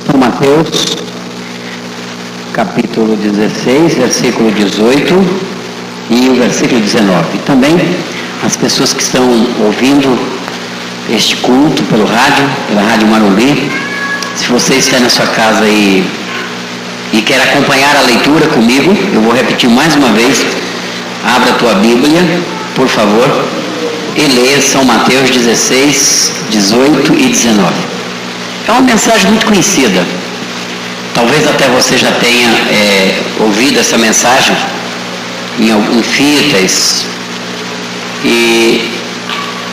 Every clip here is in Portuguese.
São Mateus, capítulo 16, versículo 18 e o versículo 19. E também as pessoas que estão ouvindo este culto pelo rádio, pela Rádio Marumbi, se você está na sua casa e quer acompanhar a leitura comigo, eu vou repetir mais uma vez. Abra a tua Bíblia, por favor, e leia São Mateus 16, 18 e 19. É uma mensagem muito conhecida. Talvez até você já tenha ouvido essa mensagem em fitas.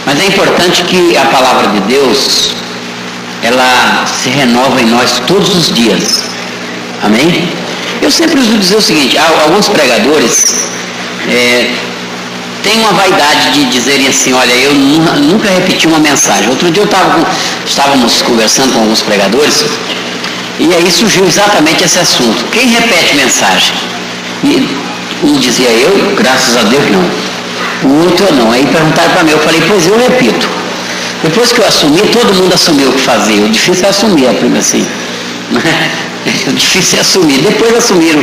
Mas é importante que a palavra de Deus, ela se renova em nós todos os dias. Amém? Eu sempre uso dizer o seguinte: alguns pregadores têm uma vaidade de dizerem assim: olha, eu nunca repeti uma mensagem. Outro dia estávamos conversando com alguns pregadores e aí surgiu exatamente esse assunto: quem repete mensagem? E um dizia: eu, graças a Deus, não. O outro, não. Aí perguntaram para mim, eu falei: pois eu repito. Depois que eu assumi, todo mundo assumiu o que fazia. O difícil é assumir, assim. O difícil é assumir. Depois assumiram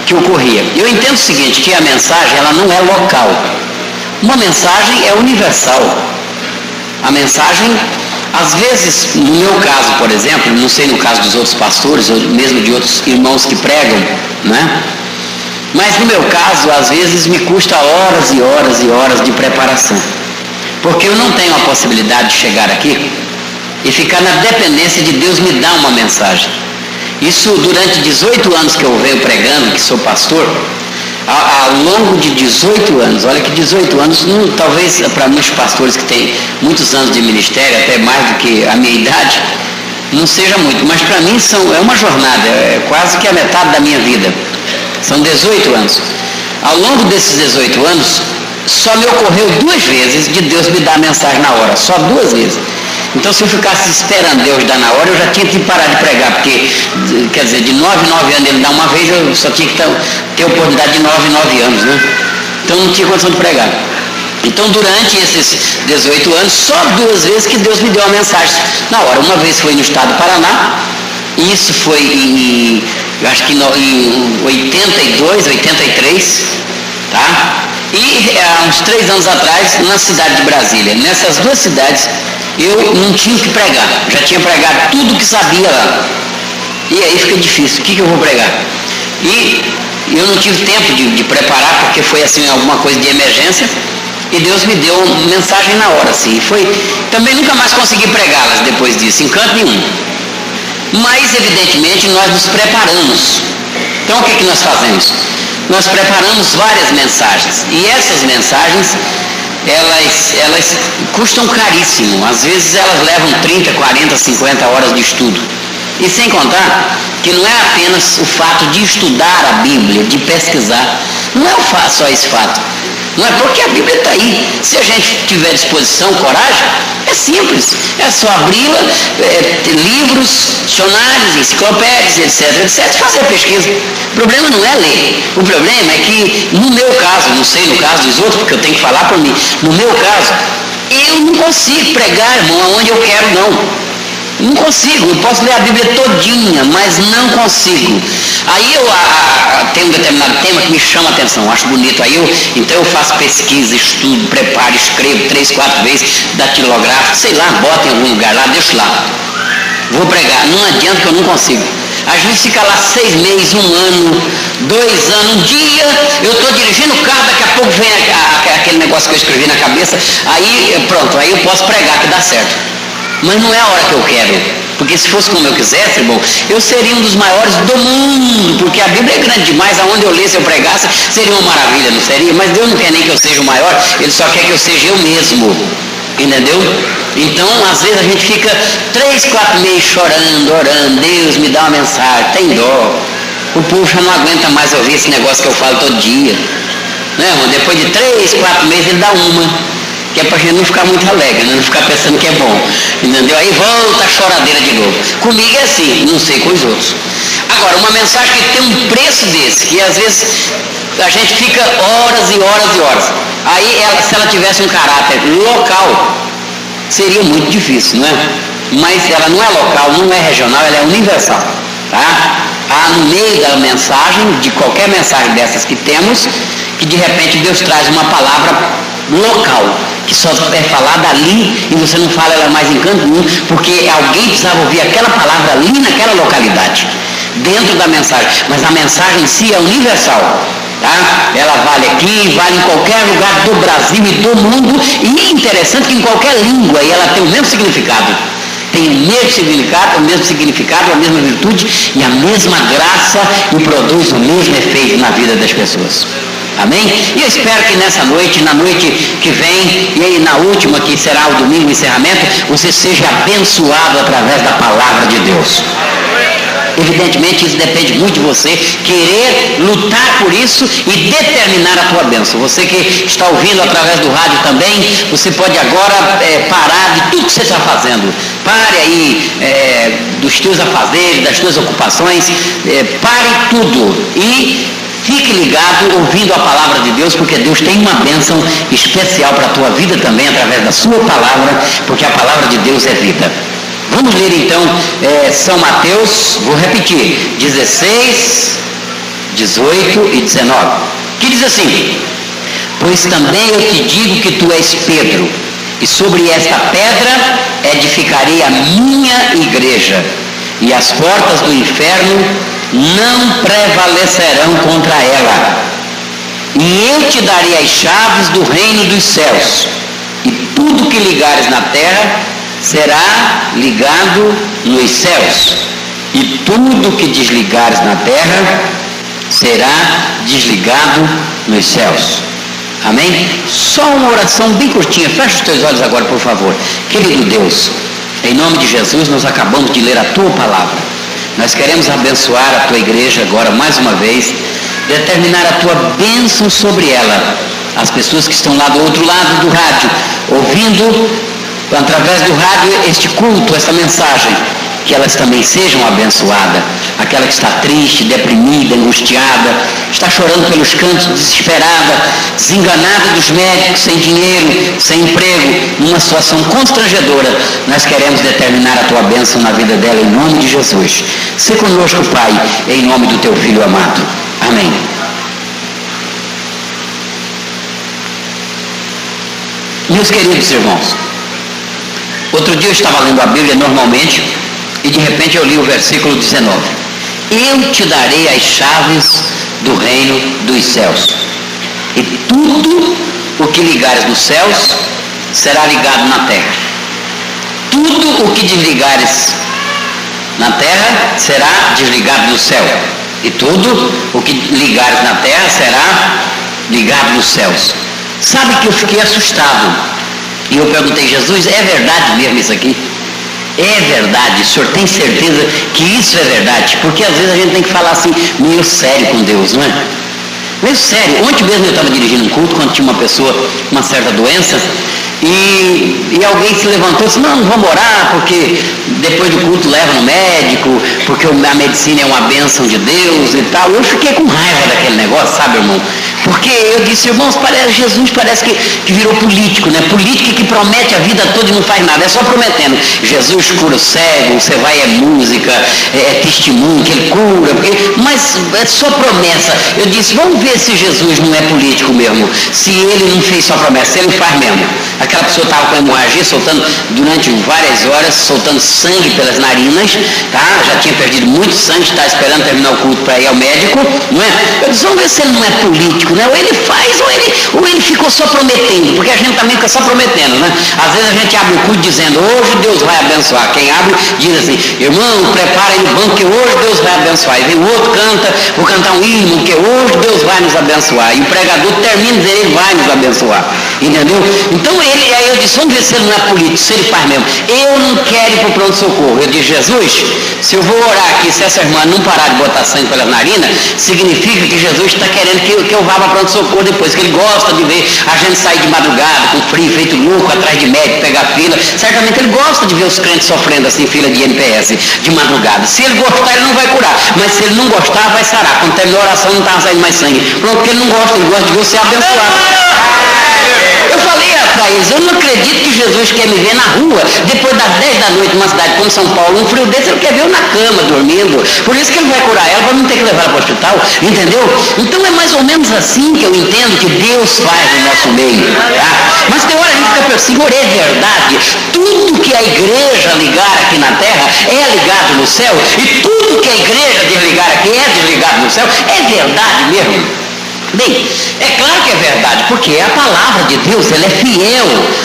que ocorria. Eu entendo o seguinte, que a mensagem, ela não é local. Uma mensagem é universal. A mensagem, às vezes, no meu caso, por exemplo, não sei no caso dos outros pastores, ou mesmo de outros irmãos que pregam, né? Mas no meu caso, às vezes me custa horas e horas e horas de preparação. Porque eu não tenho a possibilidade de chegar aqui e ficar na dependência de Deus me dar uma mensagem. Isso durante 18 anos que eu venho pregando, que sou pastor, ao longo de 18 anos, olha que 18 anos, talvez para muitos pastores que têm muitos anos de ministério, até mais do que a minha idade, não seja muito, mas para mim é uma jornada, é quase que a metade da minha vida. São 18 anos. Ao longo desses 18 anos, só me ocorreu 2 vezes de Deus me dar a mensagem na hora, só 2 vezes. Então, se eu ficasse esperando Deus dar na hora, eu já tinha que parar de pregar, porque, quer dizer, de 9 em 9 anos ele dá uma vez, eu só tinha que ter oportunidade de 9 em 9 anos, né? Então, não tinha condição de pregar. Então, durante esses 18 anos, só 2 vezes que Deus me deu a mensagem na hora. Uma vez foi no estado do Paraná, e isso foi acho que em 82, 83, tá? E há uns 3 anos atrás, na cidade de Brasília. Nessas 2 cidades, eu não tinha que pregar, já tinha pregado tudo que sabia lá. E aí fica difícil, o que eu vou pregar? E eu não tive tempo de preparar, porque foi assim alguma coisa de emergência, e Deus me deu uma mensagem na hora, assim. Também nunca mais consegui pregá-las depois disso, em canto nenhum. Mas, evidentemente, nós nos preparamos. Então, o que nós fazemos? Nós preparamos várias mensagens, e essas mensagens, elas custam caríssimo. Às vezes elas levam 30, 40, 50 horas de estudo. E sem contar que não é apenas o fato de estudar a Bíblia, de pesquisar. Não é só esse fato. Não é porque a Bíblia está aí. Se a gente tiver disposição, coragem, é simples. É só abri-la, livros, dicionários, enciclopédias, etc, fazer a pesquisa. O problema não é ler. O problema é que, no meu caso, não sei no caso dos outros, porque eu tenho que falar por mim, no meu caso, eu não consigo pregar, irmão, aonde eu quero, não. Não consigo, eu posso ler a Bíblia todinha, mas não consigo. Aí eu tenho um determinado tema que me chama a atenção, acho bonito, então eu faço pesquisa, estudo, preparo, escrevo 3, 4 vezes, datilografo, sei lá, boto em algum lugar lá, deixo lá. Vou pregar, não adianta que eu não consigo. Às vezes fica lá 6 meses, 1 ano, 2 anos, um dia eu estou dirigindo o carro, daqui a pouco vem aquele negócio que eu escrevi na cabeça, aí pronto, aí eu posso pregar que dá certo. Mas não é a hora que eu quero, porque se fosse como eu quisesse, irmão, eu seria um dos maiores do mundo, porque a Bíblia é grande demais, aonde eu lesse, eu pregasse, seria uma maravilha, não seria? Mas Deus não quer nem que eu seja o maior, Ele só quer que eu seja eu mesmo, entendeu? Então, às vezes a gente fica 3, 4 meses chorando, orando, Deus me dá uma mensagem, tem dó. O povo já não aguenta mais ouvir esse negócio que eu falo todo dia, né, irmão? Depois de 3, 4 meses ele dá uma. Que é para a gente não ficar muito alegre, não ficar pensando que é bom, entendeu? Aí volta a choradeira de novo. Comigo é assim, não sei com os outros. Agora, uma mensagem que tem um preço desse, que às vezes a gente fica horas e horas e horas. Aí, se ela tivesse um caráter local, seria muito difícil, não é? mas ela não é local, não é regional, ela é universal, tá? Há no meio da mensagem, de qualquer mensagem dessas que temos, que de repente Deus traz uma palavra local, que só é falada ali e você não fala ela mais em canto nenhum, porque alguém precisava ouvir aquela palavra ali naquela localidade, dentro da mensagem, mas a mensagem em si é universal, tá? Ela vale aqui, vale em qualquer lugar do Brasil e do mundo, e é interessante que em qualquer língua ela tem o mesmo significado. Tem o mesmo significado, a mesma virtude e a mesma graça e produz o mesmo efeito na vida das pessoas. Amém? E eu espero que nessa noite, na noite que vem, e aí na última, que será o domingo, o encerramento, você seja abençoado através da palavra de Deus. Evidentemente isso depende muito de você querer lutar por isso e determinar a tua bênção. Você que está ouvindo através do rádio também, você pode agora parar de tudo que você está fazendo. Pare aí dos teus afazeres, das tuas ocupações, pare tudo e fique ligado ouvindo a palavra de Deus, porque Deus tem uma bênção especial para a tua vida também através da sua palavra, porque a palavra de Deus é vida. Vamos ler então São Mateus, vou repetir, 16, 18 e 19, que diz assim: pois também eu te digo que tu és Pedro, e sobre esta pedra edificarei a minha igreja, e as portas do inferno não prevalecerão contra ela. E eu te darei as chaves do reino dos céus, e tudo que ligares na terra será ligado nos céus, e tudo que desligares na terra será desligado nos céus. Amém? Só uma oração bem curtinha, fecha os teus olhos agora, por favor. Querido Deus, em nome de Jesus, nós acabamos de ler a tua palavra. Nós queremos abençoar a tua igreja agora mais uma vez, determinar a tua bênção sobre ela. As pessoas que estão lá do outro lado do rádio, ouvindo através do rádio este culto, esta mensagem, que elas também sejam abençoadas. Aquela que está triste, deprimida, angustiada, está chorando pelos cantos, desesperada, desenganada dos médicos, sem dinheiro, sem emprego, numa situação constrangedora, nós queremos determinar a tua bênção na vida dela, em nome de Jesus. Se conosco, Pai, em nome do teu Filho amado. Amém. Meus queridos irmãos, outro dia eu estava lendo a Bíblia normalmente e de repente eu li o versículo 19. Eu te darei as chaves do reino dos céus, e tudo o que ligares nos céus será ligado na terra. Tudo o que desligares na terra será desligado no céu, e tudo o que ligares na terra será ligado nos céus. Sabe que eu fiquei assustado e eu perguntei: Jesus, é verdade mesmo isso aqui? É verdade? O senhor tem certeza que isso é verdade? Porque às vezes a gente tem que falar assim meio sério com Deus, não é? Meio sério. Ontem mesmo eu estava dirigindo um culto quando tinha uma pessoa com uma certa doença e alguém se levantou e disse: não vamos orar porque depois do culto leva no médico, porque a medicina é uma bênção de Deus e tal. Eu fiquei com raiva daquele negócio, sabe, irmão? Porque eu disse: irmãos, Jesus parece que virou político, né? Político que promete a vida toda e não faz nada, é só prometendo. Jesus cura o cego, você vai, é música, é testemunho, que ele cura, mas é só promessa. Eu disse: vamos ver se Jesus não é político mesmo, se ele não fez só promessa, se ele faz mesmo. Aquela pessoa estava com hemorragia, soltando durante várias horas, soltando sangue pelas narinas, tá? Já tinha perdido muito sangue, está esperando terminar o culto para ir ao médico, não é? Eu disse: vamos ver se ele não é político, né? Ou ele faz, ou ele ficou só prometendo, porque a gente também fica só prometendo, né? Às vezes a gente abre o culto dizendo: hoje Deus vai abençoar. Quem abre diz assim: irmão, prepara aí no banco que hoje Deus vai abençoar. E vem o outro, canta, vou cantar um hino que hoje Deus vai nos abençoar. E o pregador termina dizendo: ele vai nos abençoar. Entendeu? Então aí eu disse: vamos ver se ele não é político, se ele faz mesmo. Eu não quero ir para o pronto-socorro. Eu disse: Jesus, se eu vou orar aqui, se essa irmã não parar de botar sangue pelas narinas, significa que Jesus está querendo que eu vá para pronto-socorro depois, que ele gosta de ver a gente sair de madrugada, com frio, feito louco, atrás de médico, pegar fila. Certamente ele gosta de ver os crentes sofrendo assim, fila de NPS, de madrugada. Se ele gostar, ele não vai curar, mas se ele não gostar, vai sarar. Quando terminou a oração, não estava saindo mais sangue. Pronto, porque ele não gosta, ele gosta de ver você abençoado. Eu falei para eles: eu não acredito que Jesus quer me ver na rua, depois das 10 da noite, numa cidade como São Paulo, um frio desse, ele quer ver eu na cama, dormindo. Por isso que ele vai curar ela, para não ter que levar ela para o hospital, entendeu? Então é mais ou menos assim que eu entendo que Deus faz no nosso meio, tá? Mas tem hora a gente fica pensando: Senhor, é verdade, tudo que a igreja ligar aqui na terra é ligado no céu, e tudo que a igreja desligar aqui é desligado no céu. É verdade mesmo? Bem, é claro que é verdade, porque a palavra de Deus, ela é fiel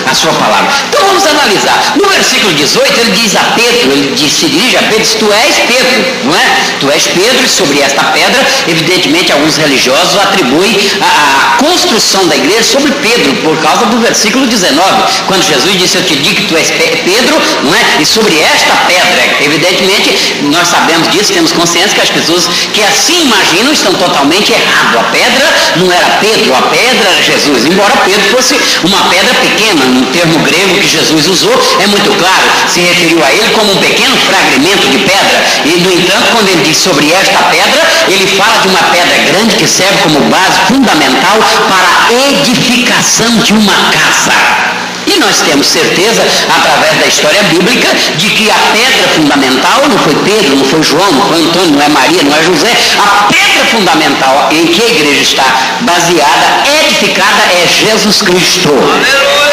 à sua palavra. Então vamos analisar. No versículo 18, ele diz a Pedro, se dirige a Pedro, diz: tu és Pedro, não é? Tu és Pedro, e sobre esta pedra, evidentemente, alguns religiosos atribuem a construção da igreja sobre Pedro, por causa do versículo 19, quando Jesus disse: eu te digo que tu és Pedro, não é? E sobre esta pedra, evidentemente, nós sabemos disso, temos consciência que as pessoas que assim imaginam estão totalmente erradas. A pedra não era Pedro, a pedra era Jesus, embora Pedro fosse uma pedra pequena. No termo grego que Jesus usou é muito claro, se referiu a ele como um pequeno fragmento de pedra. E no entanto, quando ele diz sobre esta pedra, ele fala de uma pedra grande que serve como base fundamental para a edificação de uma casa. E nós temos certeza, através da história bíblica, de que a pedra fundamental não foi Pedro, não foi João, não foi Antônio, não é Maria, não é José. A pedra fundamental em que a igreja está baseada, edificada, é Jesus Cristo. Aleluia!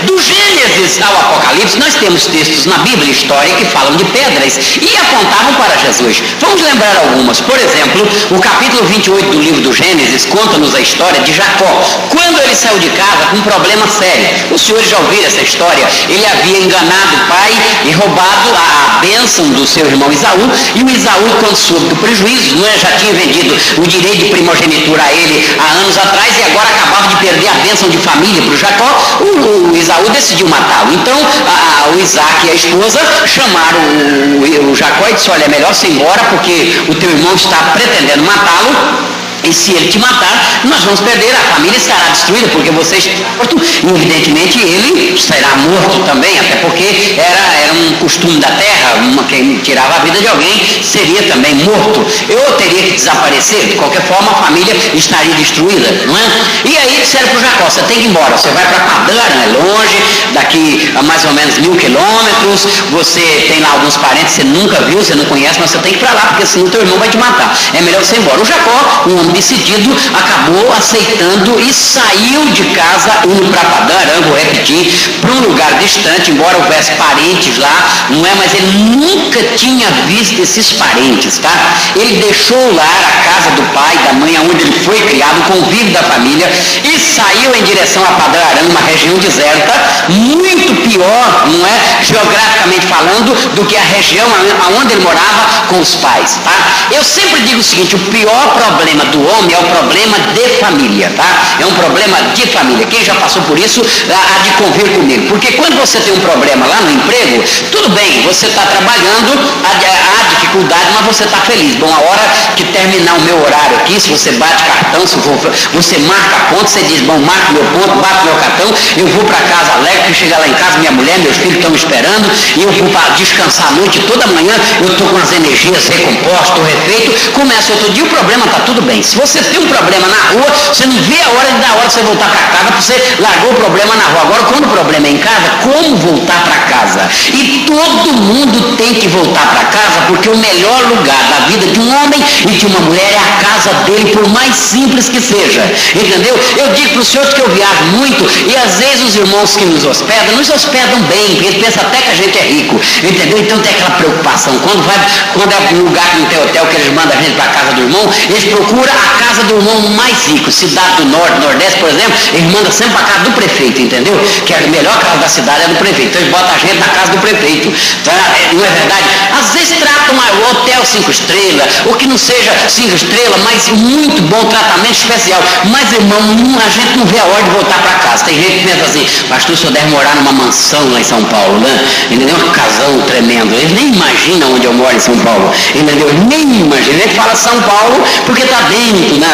Do Gênesis ao Apocalipse, nós temos textos na Bíblia, história, que falam de pedras e apontavam para Jesus. Vamos lembrar algumas. Por exemplo, o capítulo 28 do livro do Gênesis conta-nos a história de Jacó. Quando ele saiu de casa com um problema sério. Os senhores já ouviram essa história? Ele havia enganado o pai e roubado a bênção do seu irmão Esaú, e o Esaú, quando soube do prejuízo, não é, já tinha vendido o direito de primogenitura a ele há anos atrás, e agora acabava de perder a bênção de família para o Jacó. O Esaú decidiu matá-lo. Então o Isaac e a esposa chamaram o Jacó e disse: olha, é melhor você ir embora, porque o teu irmão está pretendendo matá-lo, e se ele te matar, nós vamos perder, a família estará destruída, porque você está morto, e evidentemente ele será morto também, até porque era um costume da terra, quem tirava a vida de alguém seria também morto. Eu teria que desaparecer, de qualquer forma a família estaria destruída, não é? E aí disseram para o Jacó: você tem que ir embora, você vai para Padã, é longe, daqui a mais ou menos 1000 quilômetros, você tem lá alguns parentes que você nunca viu, você não conhece, mas você tem que ir para lá, porque senão teu irmão vai te matar. É melhor você ir embora. O Jacó, um homem decidido, acabou aceitando e saiu de casa, indo para Padã Aram, vou repetir, para um lugar distante, embora houvesse parentes lá, não é? Mas ele nunca tinha visto esses parentes, tá? Ele deixou lá a casa do pai, da mãe, onde ele foi criado, o convívio da família, e saiu em direção a Padã Aram, uma região deserta, muito pior, não é? Geograficamente falando, do que a região onde ele morava com os pais, tá? Eu sempre digo o seguinte: o pior problema do homem é o problema de família, tá? É um problema de família. Quem já passou por isso há de convir comigo, porque quando você tem um problema lá no emprego, tudo bem, você está trabalhando, há dificuldade, mas você está feliz. Bom, a hora que terminar o meu horário aqui, se você bate cartão, se você marca a conta, você diz: bom, marca meu ponto, bate meu cartão, eu vou para casa alegre, que chegar lá em casa, minha mulher, meus filhos estão me esperando, e eu vou para descansar a noite toda manhã, eu estou com as energias recompostas, estou refeito. Começa outro dia, o problema está tudo bem. Se você tem um problema na rua, você não vê a hora de dar hora de você voltar para casa, porque você largou o problema na rua. Agora, quando o problema é em casa, como voltar para casa? E todo mundo tem que voltar para casa, porque o melhor lugar da vida de um homem e de uma mulher é a casa dele, por mais simples que seja, entendeu? Eu digo para os senhores que eu viajo muito, e às vezes os irmãos que nos hospedam bem, porque eles pensam até que a gente é rico, entendeu? Então tem aquela preocupação. Quando é um lugar que não tem hotel, que eles mandam a gente para a casa do irmão, eles procuram a casa do irmão mais rico. Cidade do Norte, Nordeste, por exemplo, eles mandam sempre para a casa do prefeito, entendeu? Que a melhor casa da cidade é do prefeito. Então eles botam a gente na casa do prefeito, tá? Não é verdade? Às vezes tratam um hotel 5 estrelas, ou que não seja 5 estrelas, mas muito bom, tratamento especial. Mas, irmão, a gente não vê a hora de voltar para casa. Tem gente que pensa assim: pastor, o senhor deve morar numa mansão lá em São Paulo, né? Entendeu? Um casão tremendo. Eles nem imaginam onde eu moro em São Paulo, entendeu? Eles nem imaginam. Ele fala São Paulo porque está dentro, né,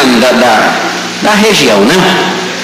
da região, né?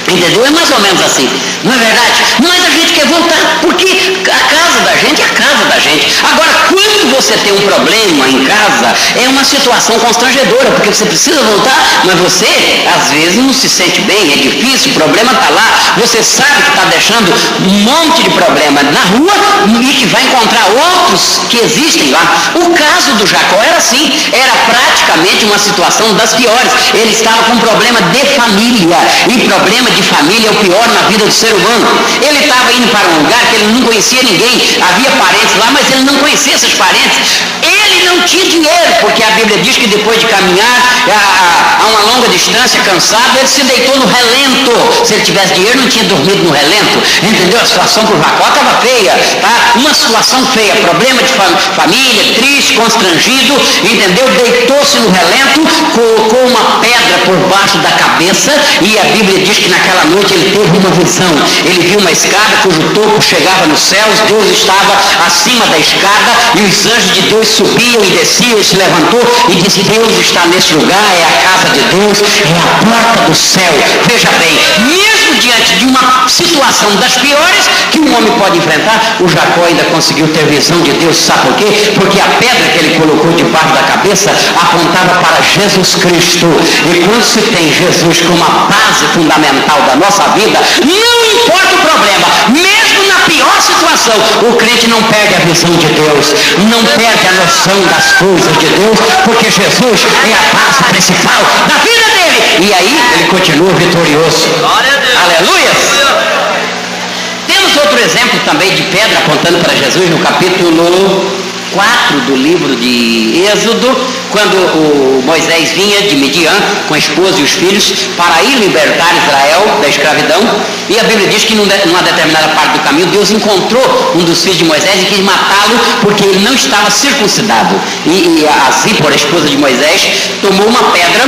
Entendeu? É mais ou menos assim, não é verdade? Mas a gente quer voltar, porque a casa da gente é a casa da gente. Agora, quando você tem um problema em casa, é uma situação constrangedora, porque você precisa voltar, mas você, às vezes, não se sente bem, é difícil, o problema está lá, você sabe que está deixando um monte de problema na rua e que vai encontrar outros que existem lá. O caso do Jacó era assim, era praticamente uma situação das piores. Ele estava com um problema de família, e problema de família é o pior na vida do ser humano. Ele estava indo para um lugar que ele não conhecia ninguém, havia parentes lá, mas ele não conhecia esses parentes. Ele não tinha dinheiro, porque a Bíblia diz que depois de caminhar a uma longa distância, cansado, ele se deitou no relento. Se ele tivesse dinheiro, não tinha dormido no relento. Entendeu? A situação para o Jacó estava feia, tá? Uma situação feia, problema de família, triste, constrangido, entendeu? Deitou-se no relento, colocou uma pedra por baixo da cabeça, e a Bíblia diz que naquela noite ele teve uma visão. Ele viu uma escada cujo topo chegava nos céus, Deus estava acima da escada, e os anjos de Deus subiam e desciam, e se levantou e disse: Deus está nesse lugar, é a casa de Deus, é a porta do céu. Veja bem, mesmo diante de uma situação das piores que um homem pode enfrentar, o Jacó ainda conseguiu ter visão de Deus. Sabe por quê? Porque a pedra que ele colocou debaixo da cabeça apontava para Jesus Cristo. E quando se tem Jesus como a base fundamental da nossa vida, não importa o problema, mesmo na pior situação, o crente não perde a visão de Deus, não perde a noção das coisas de Deus, porque Jesus é a base principal da vida dele. E aí ele continua vitorioso. Aleluia! Temos outro exemplo também de pedra apontando para Jesus no capítulo 4 do livro de Êxodo, quando o Moisés vinha de Midian com a esposa e os filhos para ir libertar Israel da escravidão, e a Bíblia diz que numa determinada parte do caminho Deus encontrou um dos filhos de Moisés e quis matá-lo porque ele não estava circuncidado, e a Zípora, a esposa de Moisés, tomou uma pedra,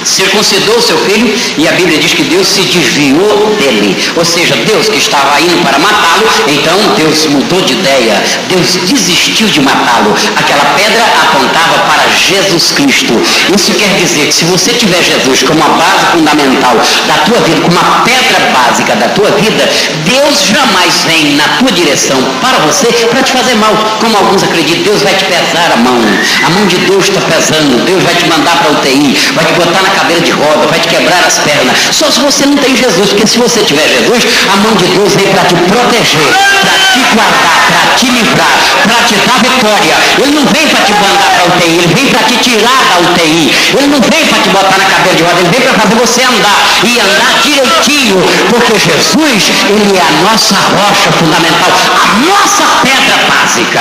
circuncidou seu filho, e a Bíblia diz que Deus se desviou dele, ou seja, Deus que estava indo para matá-lo, então Deus mudou de ideia, Deus desistiu de matá-lo. Aquela pedra apontava para Jesus Cristo. Isso quer dizer que se você tiver Jesus como a base fundamental da tua vida, como a pedra básica da tua vida, Deus jamais vem na tua direção para você para te fazer mal, como alguns acreditam. Deus vai te pesar a mão de Deus está pesando, Deus vai te mandar para a UTI, vai te botar na cadeira de roda, vai te quebrar as pernas, só se você não tem Jesus, porque se você tiver Jesus, a mão de Deus vem para te proteger, para te guardar, para te livrar, para te dar vitória. Ele não vem para te mandar para a UTI, ele vem para te tirar da UTI, ele não vem para te botar na cadeira de roda, ele vem para fazer você andar, e andar direitinho, porque Jesus, ele é a nossa rocha fundamental, a nossa pedra básica.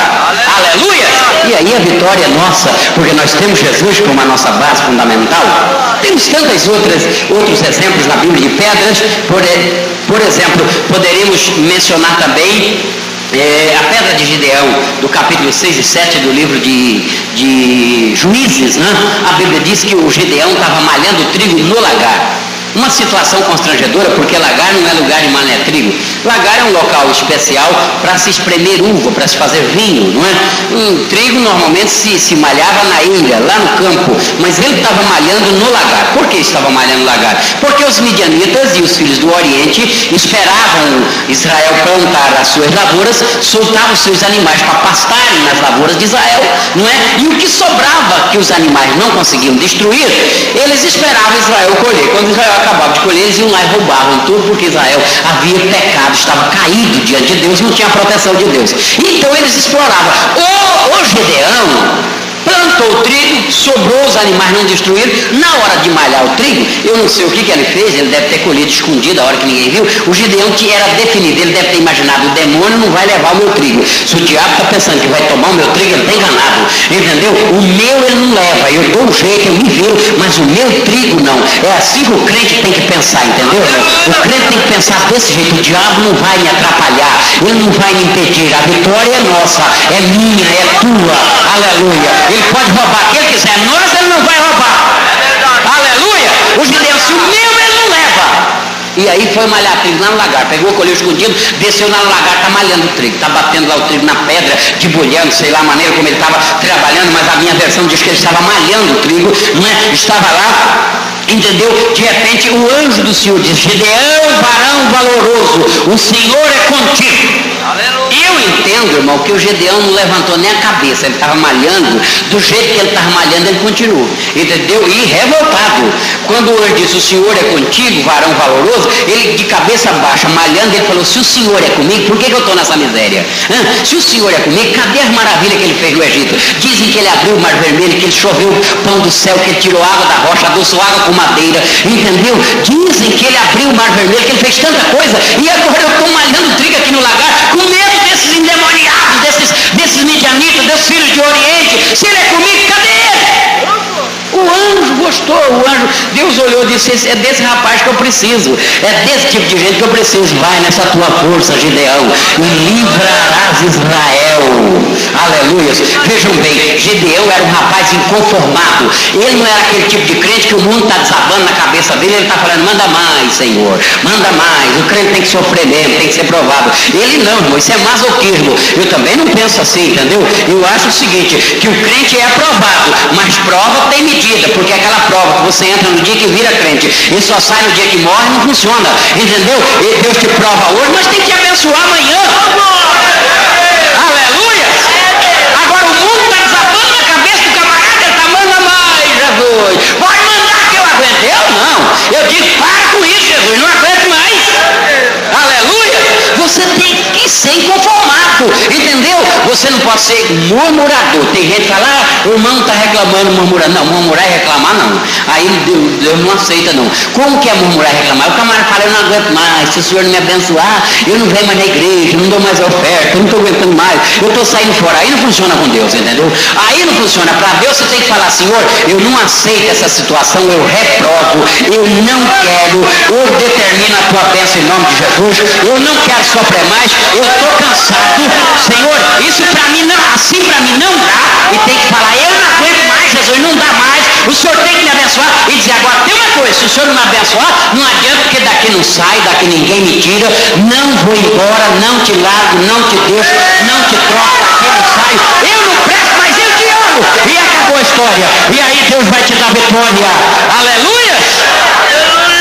Aleluia! E aí a vitória é nossa, porque nós temos Jesus como a nossa base fundamental. Temos tantos outros exemplos na Bíblia de pedras. Por exemplo, poderíamos mencionar também a pedra de Gideão, do capítulo 6 e 7 do livro de Juízes, né? A Bíblia diz que o Gideão estava malhando trigo no lagar. Uma situação constrangedora, porque lagar não é lugar de malhar trigo. Lagar é um local especial para se espremer uva, para se fazer vinho, não é? Trigo normalmente se malhava na ilha, lá no campo, mas ele estava malhando no lagar. Por que estava malhando no lagar? Porque os midianitas e os filhos do Oriente esperavam Israel plantar as suas lavouras, soltavam os seus animais para pastarem nas lavouras de Israel, não é? E o que sobrava, que os animais não conseguiam destruir, eles esperavam Israel colher. Quando Israel acabava de colher, eles iam lá e roubavam tudo, porque Israel havia pecado, estava caído diante de Deus, não tinha a proteção de Deus. Então eles exploravam. O Gideão plantou o trigo, sobrou, os animais não destruíram. Na hora de malhar o trigo, eu não sei o que ele fez, ele deve ter colhido escondido a hora que ninguém viu. O Gideão que era definido, ele deve ter imaginado: o demônio não vai levar o meu trigo. Se o diabo está pensando que vai tomar o meu trigo, ele está enganado, entendeu? O meu ele não leva, eu dou um jeito, eu me viro, mas o meu trigo não. É assim que o crente tem que pensar, entendeu? O crente tem que pensar desse jeito: o diabo não vai me atrapalhar, ele não vai me impedir, a vitória é nossa, é minha, é tua, aleluia. Ele pode roubar quem ele quiser, nós ele não vai roubar. Aleluia! O Gideão, se o meu ele não leva. E aí foi malhar trigo lá no lagar, pegou, colheu escondido, desceu lá no lagar, está malhando o trigo, está batendo lá o trigo na pedra, debulhando, sei lá a maneira como ele estava trabalhando, mas a minha versão diz que ele estava malhando o trigo, não é? Estava lá, entendeu? De repente o anjo do Senhor diz: Gideão, varão valoroso, o Senhor é contigo. Eu entendo vendo, irmão, que o Gedeão não levantou nem a cabeça, ele estava malhando, do jeito que ele estava malhando, ele continuou, entendeu? E revoltado. Quando o anjo disse, o Senhor é contigo, varão valoroso, ele de cabeça baixa, malhando, ele falou, se o Senhor é comigo, por que eu estou nessa miséria? Se o Senhor é comigo, cadê as maravilhas que ele fez no Egito? Dizem que ele abriu o mar vermelho, que ele choveu pão do céu, que ele tirou água da rocha, adoçou água com madeira, entendeu? Dizem que ele abriu o mar vermelho, que ele fez tanta coisa, e agora eu estou malhando trigo aqui no lagar, com medo desses endemoniados, desses midianitas, desses filhos de Oriente. Se ele é comigo, cadê ele? O anjo gostou, Deus olhou e disse, é desse rapaz que eu preciso, é desse tipo de gente que eu preciso. Vai nessa tua força, Gideão, e livrarás Israel. Aleluia. Vejam bem, Gideão era um rapaz inconformado, ele não era aquele tipo de crente que o mundo está desabando na cabeça dele, ele está falando, manda mais, Senhor, manda mais, o crente tem que sofrer mesmo, tem que ser provado. Ele não, irmão, isso é masoquismo. Eu também não penso assim, entendeu? Eu acho o seguinte, que o crente é aprovado, mas prova tem medida, porque aquela prova que você entra no dia que vira crente e só sai no dia que morre, não funciona, entendeu? E Deus te prova hoje, mas tem que te abençoar amanhã. Aleluia! Agora o mundo está desabando na cabeça do camarada, ele está mandando mais, Jesus, pode mandar que eu aguento. Eu não, eu digo, para com isso, Jesus, não aguento mais. Aleluia! Você tem que ser inconformado, entendeu? Você não pode ser murmurador. Tem gente que fala, o irmão está reclamando, murmurando. Não, murmurar e reclamar não. Aí Deus não aceita não. Como que é murmurar e reclamar? O camarada fala, eu não aguento mais, se o Senhor não me abençoar, eu não venho mais na igreja, eu não dou mais oferta, eu não estou aguentando mais, eu estou saindo fora. Aí não funciona com Deus, entendeu? Aí não funciona. Para Deus você tem que falar, Senhor, eu não aceito essa situação, eu reprovo, eu não quero, eu determino a tua bênção em nome de Jesus, eu não quero sofrer mais, eu estou cansado, Senhor, isso para mim não, assim para mim não dá, e tem que falar, eu não aguento mais, Jesus, não dá mais, o Senhor tem que me abençoar, e dizer, agora tem uma coisa, se o Senhor não me abençoar, não adianta, porque daqui não sai, daqui ninguém me tira, não vou embora, não te largo, não te deixo, não te troco, daqui não saio, eu não presto, mas eu te amo, e acabou a história, e aí Deus vai te dar vitória, aleluia.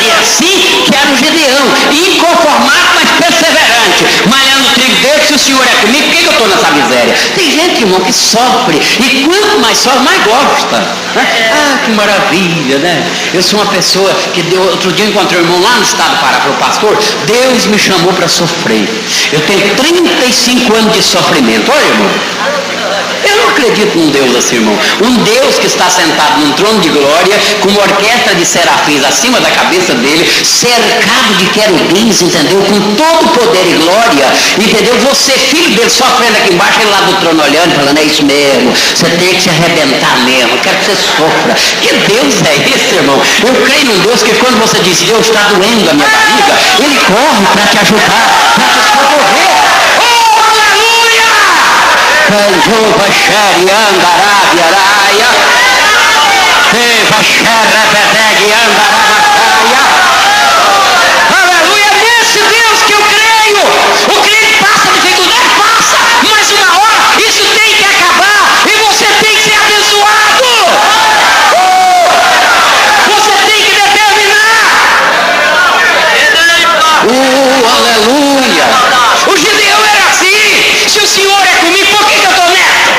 E assim que era o Gideão, inconformado, mas perseverante, malhando o trigo dele, se o Senhor é comigo, por que eu estou nessa miséria? Tem gente, irmão, que sofre, e quanto mais sofre, mais gosta. Ah, que maravilha, né? Eu sou uma pessoa que outro dia eu encontrei um irmão lá no estado do Pará, falou, pastor, Deus me chamou para sofrer. Eu tenho 35 anos de sofrimento. Olha, irmão, eu não acredito num Deus assim, irmão. Um Deus que está sentado num trono de glória, com uma orquestra de serafins acima da cabeça dele, cercado de querubins, entendeu? Com todo o poder e glória, entendeu? Você, filho dele, sofrendo aqui embaixo, ele lá do trono olhando, falando, é isso mesmo, você tem que se arrebentar mesmo, eu quero que você sofra. Que Deus é esse, irmão? Eu creio num Deus que quando você diz, Deus está doendo a minha barriga, ele corre para te ajudar, para te socorrer. Jeová Xeri Andará Araia, Jeová Xeri Bedeg Andará. Aleluia, nesse Deus que eu creio. O crente passa dificuldade, passa, mas uma hora isso tem que acabar e você tem que ser abençoado. Você tem que determinar. Aleluia. O Gideão era assim. Se o Senhor é comigo, por que eu estou nessa?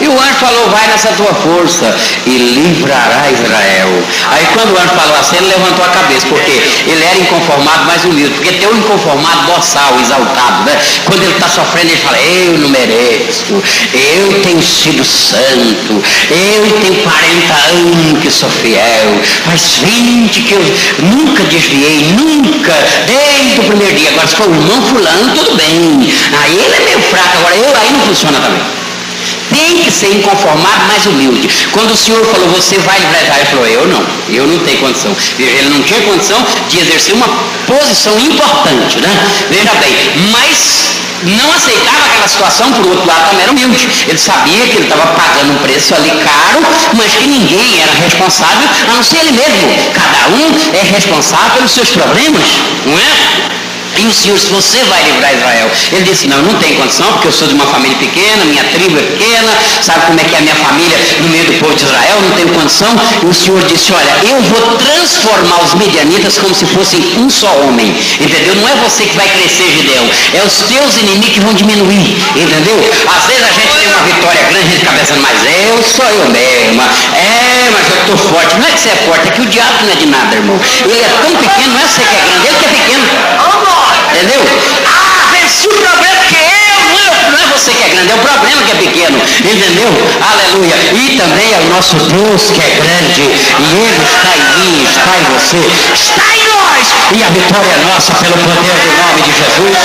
E o anjo falou, vai nessa tua força e livrará Israel. Aí quando o anjo falou assim, ele levantou a cabeça, porque ele era inconformado, mas humilde. Porque tem um inconformado boçal, exaltado, né? Quando ele está sofrendo, ele fala, eu não mereço, eu tenho sido santo, eu tenho 40 anos que sou fiel, faz 20 que eu nunca desviei, nunca, desde o primeiro dia. Agora se for o irmão fulano, tudo bem. Aí ele é meio fraco, agora aí não funciona também. Tem que ser inconformado, mas humilde. Quando o Senhor falou, você vai livrar Israel, ele falou, eu não tenho condição. Ele não tinha condição de exercer uma posição importante, né? Veja bem, mas não aceitava aquela situação, por outro lado também era humilde. Ele sabia que ele estava pagando um preço ali caro, mas que ninguém era responsável, a não ser ele mesmo. Cada um é responsável pelos seus problemas, não é? E o Senhor, se você vai livrar Israel, ele disse, não tem condição, porque eu sou de uma família pequena, minha tribo é pequena, sabe como é que é a minha família no meio do povo de Israel, não tenho condição. E o Senhor disse, olha, eu vou transformar os midianitas como se fossem um só homem, entendeu? Não é você que vai crescer, Gideão, é os teus inimigos que vão diminuir, entendeu? Às vezes a gente tem uma vitória grande, a gente fica pensando, mas sou eu mesma, mas eu estou forte. Não é que você é forte, é que o diabo não é de nada, irmão. Ele é tão pequeno, não é você que é grande, ele que é pequeno. Entendeu? Venci o problema que não é você que é grande, é o problema que é pequeno, entendeu? Aleluia. E também é o nosso Deus que é grande, e Ele está em mim, está em você, está em nós, e a vitória é nossa pelo poder do nome de Jesus.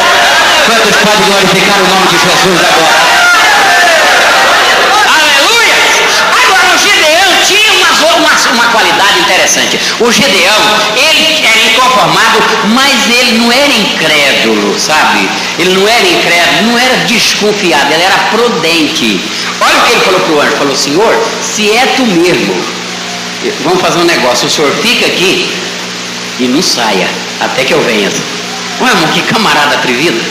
Quantos podem glorificar o nome de Jesus agora? O Gideão tinha uma qualidade interessante. O Gideão, ele era inconformado, mas ele não era incrédulo, sabe? Ele não era incrédulo, não era desconfiado, ele era prudente. Olha o que ele falou para o anjo, falou, Senhor, se é tu mesmo, vamos fazer um negócio, o senhor fica aqui e não saia, até que eu venha. Ué, irmão, que camarada atrevido.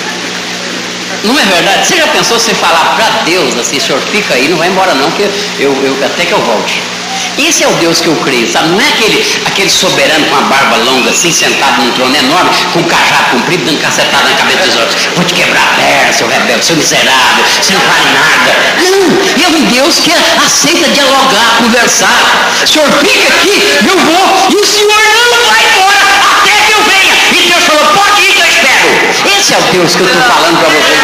Não é verdade? Você já pensou você falar para Deus assim, senhor, fica aí, não vai embora não, que até que eu volte. Esse é o Deus que eu creio, sabe? Não é aquele soberano com a barba longa, assim, sentado num trono enorme, com um cajado comprido, dando cacetada na cabeça dos outros. Vou te quebrar a perna, seu rebelde, seu miserável, você não vale nada. Não, é um Deus que aceita dialogar, conversar. O senhor fica aqui, eu vou, e o senhor não vai embora até que eu venha. E Deus falou, pode ir que eu espero. Esse é o Deus que eu estou falando para você,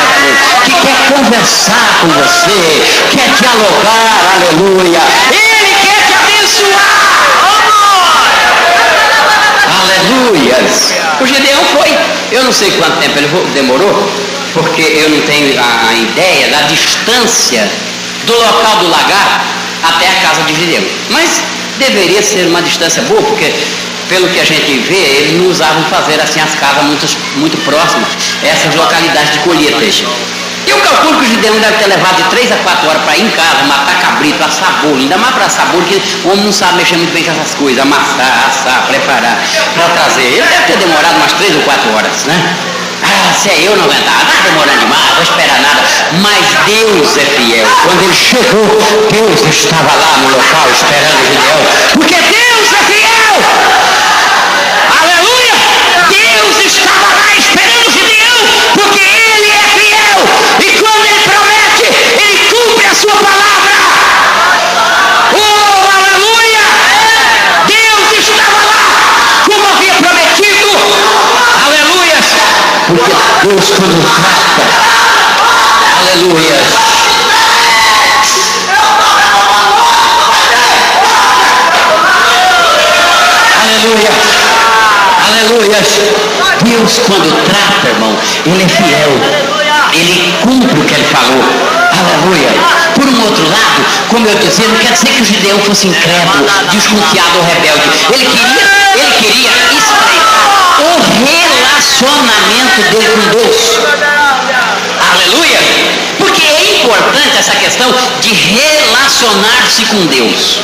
que quer conversar com você, quer dialogar, aleluia. Ele quer te abençoar. Aleluias. O Gideão foi, eu não sei quanto tempo ele demorou, porque eu não tenho a ideia da distância do local do lagar até a casa de Gideão. Mas deveria ser uma distância boa, porque pelo que a gente vê, eles não usavam fazer assim as casas muito próximas, essas localidades de colheitas. Eu calculo que o Gideão deve ter levado de 3 a 4 horas para ir em casa, matar cabrito, assar bolo, ainda mais para assar bolo, que o homem não sabe mexer muito bem com essas coisas, amassar, assar, preparar, para trazer. Ele deve ter demorado umas 3 ou 4 horas, né? Se é eu não aguentar, tá demorando demais, não vou esperar nada. Mas Deus é fiel. Quando ele chegou, Deus estava lá no local esperando o Gideão, porque Deus é fiel. Aleluia! Deus estava lá esperando o Gideão, porque Ele é fiel. E quando Ele promete, Ele cumpre a sua palavra. Oh, aleluia! Deus estava lá, como havia prometido. Aleluia! Porque Deus quando trata, aleluia. Aleluia. Aleluia. Deus quando trata, irmão, Ele é fiel. Ele cumpre o que Ele falou. Aleluia. Por um outro lado, como eu disse, não quer dizer que o Gideão fosse incrédulo, desconfiado ou rebelde. Ele queria estreitar o relacionamento dele com Deus. Aleluia. Porque é importante essa questão de relacionar-se com Deus.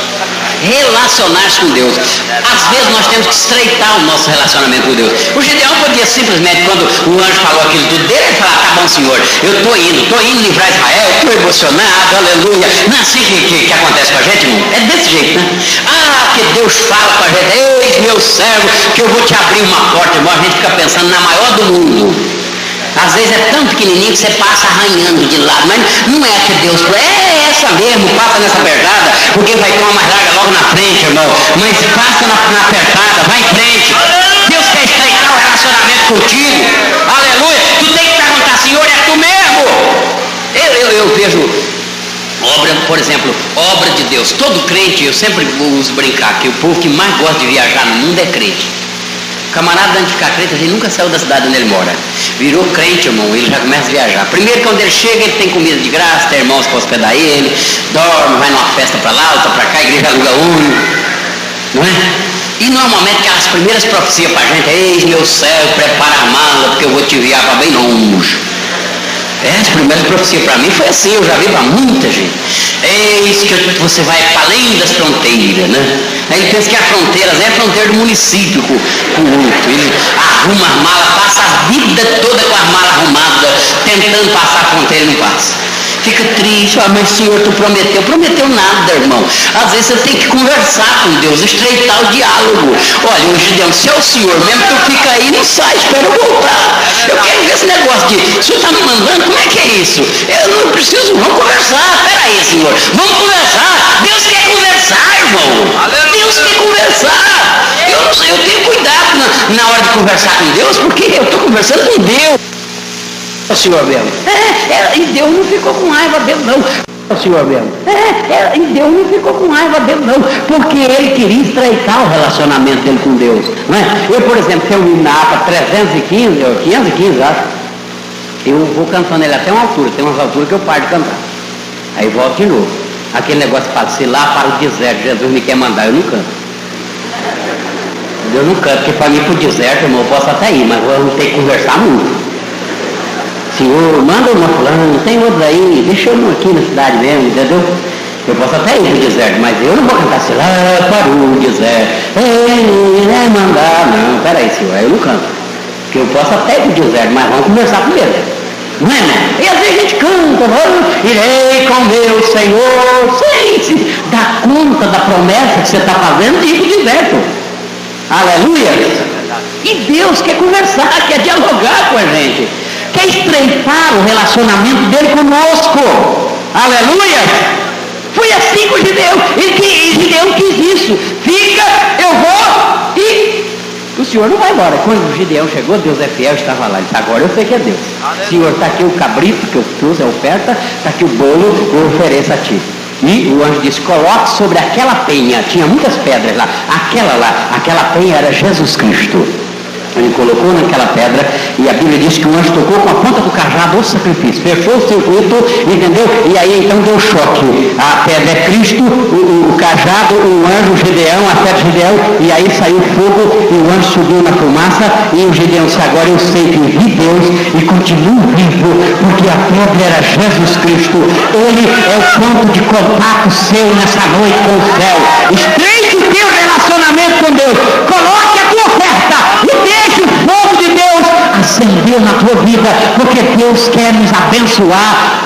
Relacionar-se com Deus. Às vezes nós temos que estreitar o nosso relacionamento com Deus. O Gideão podia simplesmente, quando o anjo falou aquilo tudo dele, ele falar, tá bom, Senhor, eu estou indo livrar Israel, estou emocionado, aleluia. Não é assim que acontece com a gente, irmão? É desse jeito, né? Que Deus fala com a gente, eis meu servo, que eu vou te abrir uma porta, irmão. A gente fica pensando na maior do mundo. Às vezes é tão pequenininho que você passa arranhando de lado, mas não é que Deus é essa mesmo, passa nessa apertada, porque vai ter uma mais larga logo na frente, irmão. Mas passa na apertada, vai em frente. Deus quer estreitar o relacionamento contigo. Aleluia. Tu tem que perguntar, Senhor, é tu mesmo? Eu vejo obra, por exemplo, obra de Deus. Todo crente, eu sempre uso brincar que o povo que mais gosta de viajar no mundo é crente. Camarada, antes de ficar crente, ele nunca saiu da cidade onde ele mora. Virou crente, irmão, ele já começa a viajar. Primeiro, quando ele chega, ele tem comida de graça, tem irmãos para hospedar ele, dorme, vai numa festa para lá, outra para cá, a igreja aluga não é? E normalmente aquelas primeiras profecias para a gente, eis meu céu, prepara a mala, porque eu vou te enviar para bem longe. As primeiras profecias para mim foi assim, eu já vi para muita gente. Eis que você vai para além das fronteiras, né? Aí ele pensa que a fronteira é a fronteira do município com o outro. Ele arruma as malas, passa a vida toda com as malas arrumadas, tentando passar a fronteira e não passa. Fica triste, mas Senhor, tu prometeu. Prometeu nada, irmão. Às vezes você tem que conversar com Deus, estreitar o diálogo. Olha, o Gideão, se é o Senhor mesmo, tu fica aí, não sai, espera eu voltar. Eu quero ver esse negócio de, o Senhor está me mandando, como é que é isso? Eu não preciso, vamos conversar, peraí, Senhor, vamos conversar. Deus quer conversar, irmão. Deus quer conversar. Eu tenho cuidado na hora de conversar com Deus, porque eu estou conversando com Deus. O Senhor mesmo. E Deus não ficou com raiva dele, não. O Senhor mesmo. E Deus não ficou com raiva dele, não. Porque ele queria estreitar o relacionamento dele com Deus. Não é? Eu, por exemplo, tenho um Napa 315, ou 515, acho. Eu vou cantando ele até uma altura. Tem umas alturas que eu paro de cantar. Aí volto de novo. Aquele negócio para se lá para o deserto, Jesus me quer mandar, eu não canto. Eu não canto, porque para ir para o deserto, irmão, eu posso até ir, mas eu vou ter que conversar muito. Senhor, manda uma fulana, tem outro aí, deixa eu aqui na cidade mesmo, entendeu? Eu posso até ir para o deserto, mas eu não vou cantar assim, lá para o deserto, mandar, não, peraí, Senhor, aí eu não canto. Porque eu posso até ir para o deserto, mas vamos conversar primeiro. Não é, né? E às vezes a gente canta, irei com meu Senhor, sem se dar conta da promessa que você está fazendo e ir para o deserto. Aleluia! E Deus quer conversar, quer dialogar com a gente. Quer estreitar o relacionamento dele conosco. Aleluia! Foi assim com o Gideão. E Gideão quis isso. Fica, eu vou e o Senhor não vai embora. Quando o Gideão chegou, Deus é fiel, estava lá. Ele disse, agora eu sei que é Deus. Aleluia. Senhor, está aqui o cabrito que eu trouxe, a oferta, está aqui o bolo, eu ofereço a ti. E o anjo disse, coloque sobre aquela penha, tinha muitas pedras lá, aquela penha era Jesus Cristo. Ele colocou naquela pedra e a Bíblia diz que o anjo tocou com a ponta do cajado o sacrifício, fechou o circuito, entendeu? E aí então deu choque. A pedra é Cristo, o cajado, o anjo, o Gideão, a pedra de Gideão, e aí saiu fogo e o anjo subiu na fumaça e o Gideão disse, agora eu sei que vi Deus e continuo vivo, porque a pedra era Jesus Cristo. Ele é o ponto de contato seu nessa noite com o céu. Estreite o teu relacionamento com Deus, coloque a tua oferta e deixe o fogo de Deus acender na tua vida, porque Deus quer nos abençoar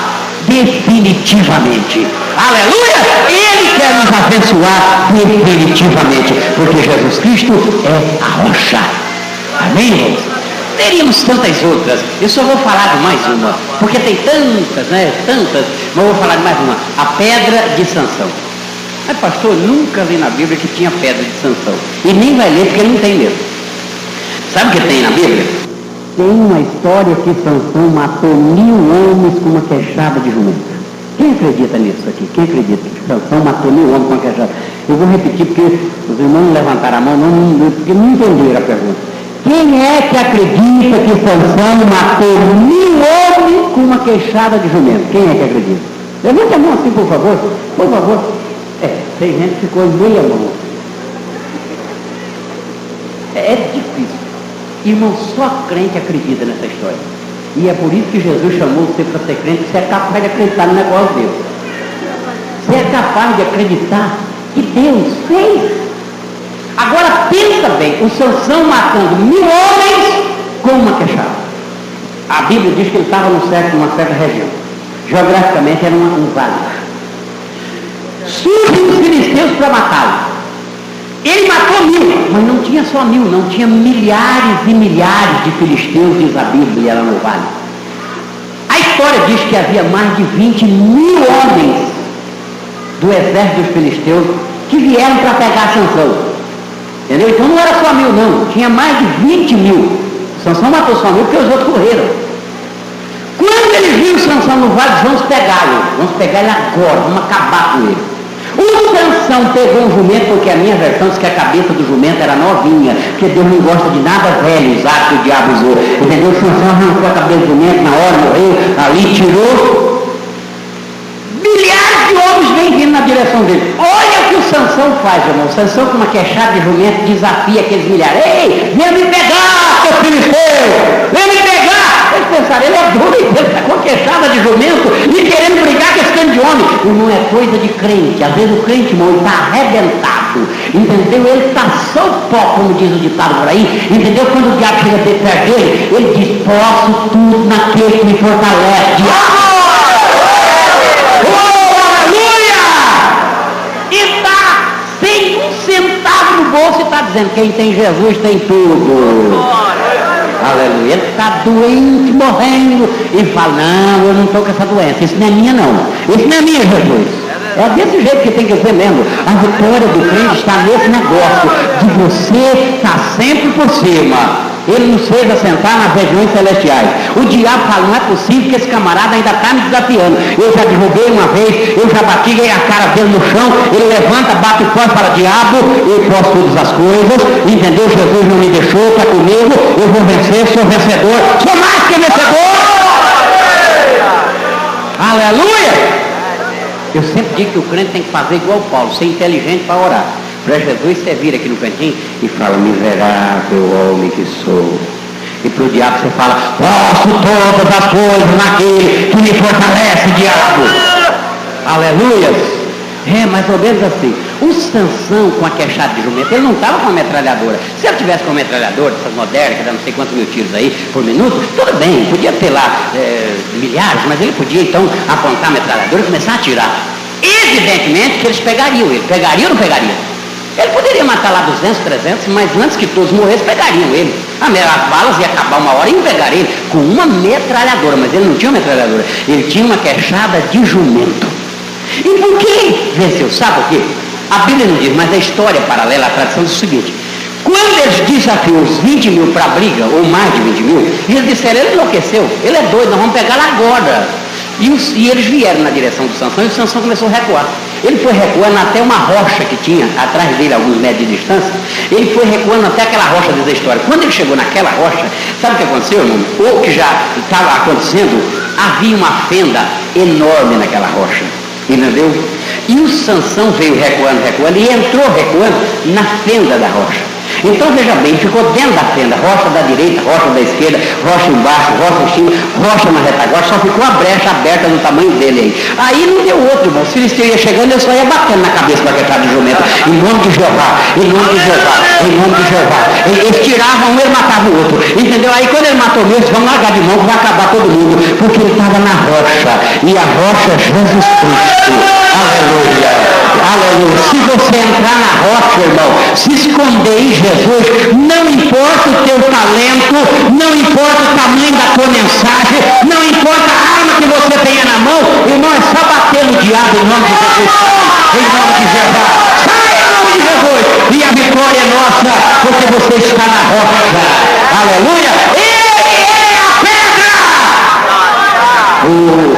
definitivamente. Aleluia! Ele quer nos abençoar definitivamente, porque Jesus Cristo é a rocha. Amém, irmãos? Teríamos tantas outras, eu só vou falar de mais uma, porque tem tantas, tantas, mas eu vou falar de mais uma, a pedra de Sansão. Mas pastor, nunca vi na Bíblia que tinha pedra de Sansão, e nem vai ler porque não tem mesmo. Sabe o que tem na Bíblia? Tem uma história que Sansão matou 1000 homens com uma queixada de jumento. Quem acredita nisso aqui? Quem acredita que Sansão matou 1000 homens com uma queixada? Eu vou repetir porque os irmãos não levantaram a mão, porque não entenderam a pergunta. Quem é que acredita que Sansão matou 1000 homens com uma queixada de jumento? Quem é que acredita? Levante a mão assim, por favor. Por favor. Tem gente que ficou em meia mão. É difícil. Irmão, só crente acredita nessa história. E é por isso que Jesus chamou você para ser crente. Você é capaz de acreditar no negócio de Deus. Você é capaz de acreditar que Deus fez. Agora pensa bem, o Sansão matando 1000 homens com uma queixada. A Bíblia diz que ele estava numa certa região. Geograficamente era um vale. Surgem os filisteus para matá-lo. Ele matou 1000, mas não tinha só 1000, não, tinha milhares e milhares de filisteus, diz a Bíblia, lá no vale. A história diz que havia mais de 20.000 homens do exército dos filisteus que vieram para pegar Sansão. Entendeu? Então não era só 1000 não, tinha mais de 20.000. Sansão matou só 1000 porque os outros correram. Quando eles viram Sansão no vale, vamos pegá-lo, vamos pegar ele agora, vamos acabar com ele. O Sansão pegou um jumento, porque a minha versão diz que a cabeça do jumento era novinha, porque Deus não gosta de nada velho, usado que o diabo usou. Entendeu? O Sansão arrancou a cabeça do jumento na hora, morreu, ali tirou. Milhares de homens vêm vindo na direção dele. Olha o que o Sansão faz, irmão. O Sansão, com uma queixada de jumento, desafia aqueles milhares. Ei, vem me pegar, seu filisteu! Vem me pegar! pensaram, ele é doido, ele está com queixada de jumento e querendo brigar com esse tanto de homem. Não é coisa de crente. Às vezes o crente, irmão, ele está arrebentado, entendeu? Ele está só pó, como diz o ditado por aí, entendeu? Quando o diabo chega perto dele, ele diz, posso tudo naquele que me fortalece. Diabo! Sem um centavo no bolso e está dizendo, quem tem Jesus tem tudo. Aleluia. Ele está doente, morrendo, e fala, não, eu não estou com essa doença, isso não é minha não, isso não é minha, Jesus. É desse jeito que tem que ser mesmo. A vitória do crente está nesse negócio de você estar sempre por cima. Ele nos fez assentar nas regiões celestiais. O diabo fala, não é possível que esse camarada ainda está me desafiando. Eu já derrubei uma vez, eu já bati a cara dele no chão, ele levanta, bate o pó e fala, diabo, eu posso todas as coisas, entendeu? Jesus não me deixou, está comigo, eu vou vencer, sou vencedor, sou mais que vencedor. Aleluia! Eu sempre digo que o crente tem que fazer igual o Paulo, ser inteligente para orar. Para Jesus você vira aqui no cantinho e fala, miserável homem que sou. E para o diabo você fala, posso todas as coisas naquele que me fortalece, diabo. Aleluia. É mais ou menos assim. O Sansão com a queixada de jumento, ele não estava com a metralhadora. Se ele tivesse com a metralhadora, essas modernas, que dá não sei quantos mil tiros aí por minuto, tudo bem, podia ter lá milhares, mas ele podia então apontar a metralhadora e começar a atirar. Evidentemente que eles pegariam ele. Pegaria ou não pegaria? Ele poderia matar lá 200, 300, mas antes que todos morressem, pegariam ele. As balas iam acabar uma hora e iam pegar ele com uma metralhadora, mas ele não tinha metralhadora, ele tinha uma queixada de jumento. E por que venceu? Sabe por quê? A Bíblia não diz, mas a história paralela, a tradição diz o seguinte: quando eles desafiam os 20 mil para a briga, ou mais de 20 mil, eles disseram, ele enlouqueceu, ele é doido, nós vamos pegar lá agora. E eles vieram na direção do Sansão, e o Sansão começou a recuar. Ele foi recuando até uma rocha que tinha atrás dele, alguns metros de distância. Ele foi recuando até aquela rocha da história. Quando ele chegou naquela rocha, sabe o que aconteceu, irmão? Ou que já estava acontecendo, havia uma fenda enorme naquela rocha. Entendeu? E o Sansão veio recuando e entrou recuando na fenda da rocha. Então veja bem, ficou dentro da fenda, rocha da direita, rocha da esquerda, rocha embaixo, rocha em cima, rocha na retaguarda, só ficou a brecha aberta do tamanho dele aí. Aí não deu outro, irmão. Os filisteus iam chegando, ele só ia batendo na cabeça da queixada de jumento. Em nome de Jeová, em nome de Jeová, em nome de Jeová. Eles tiravam um, ele matava o outro. Entendeu? Aí quando ele matou mesmo, vamos largar de mão que vai acabar todo mundo. Porque ele estava na rocha. E a rocha é Jesus Cristo. Aleluia. Aleluia. Se você entrar na rocha, irmão, se esconder em Jesus, não importa o teu talento, não importa o tamanho da tua mensagem, não importa a arma que você tenha na mão, irmão, é só bater no diabo em nome de Jesus, em nome de Jeová. Sai em nome de Jesus, e a vitória é nossa, porque você está na rocha. Aleluia. Ele é a pedra. O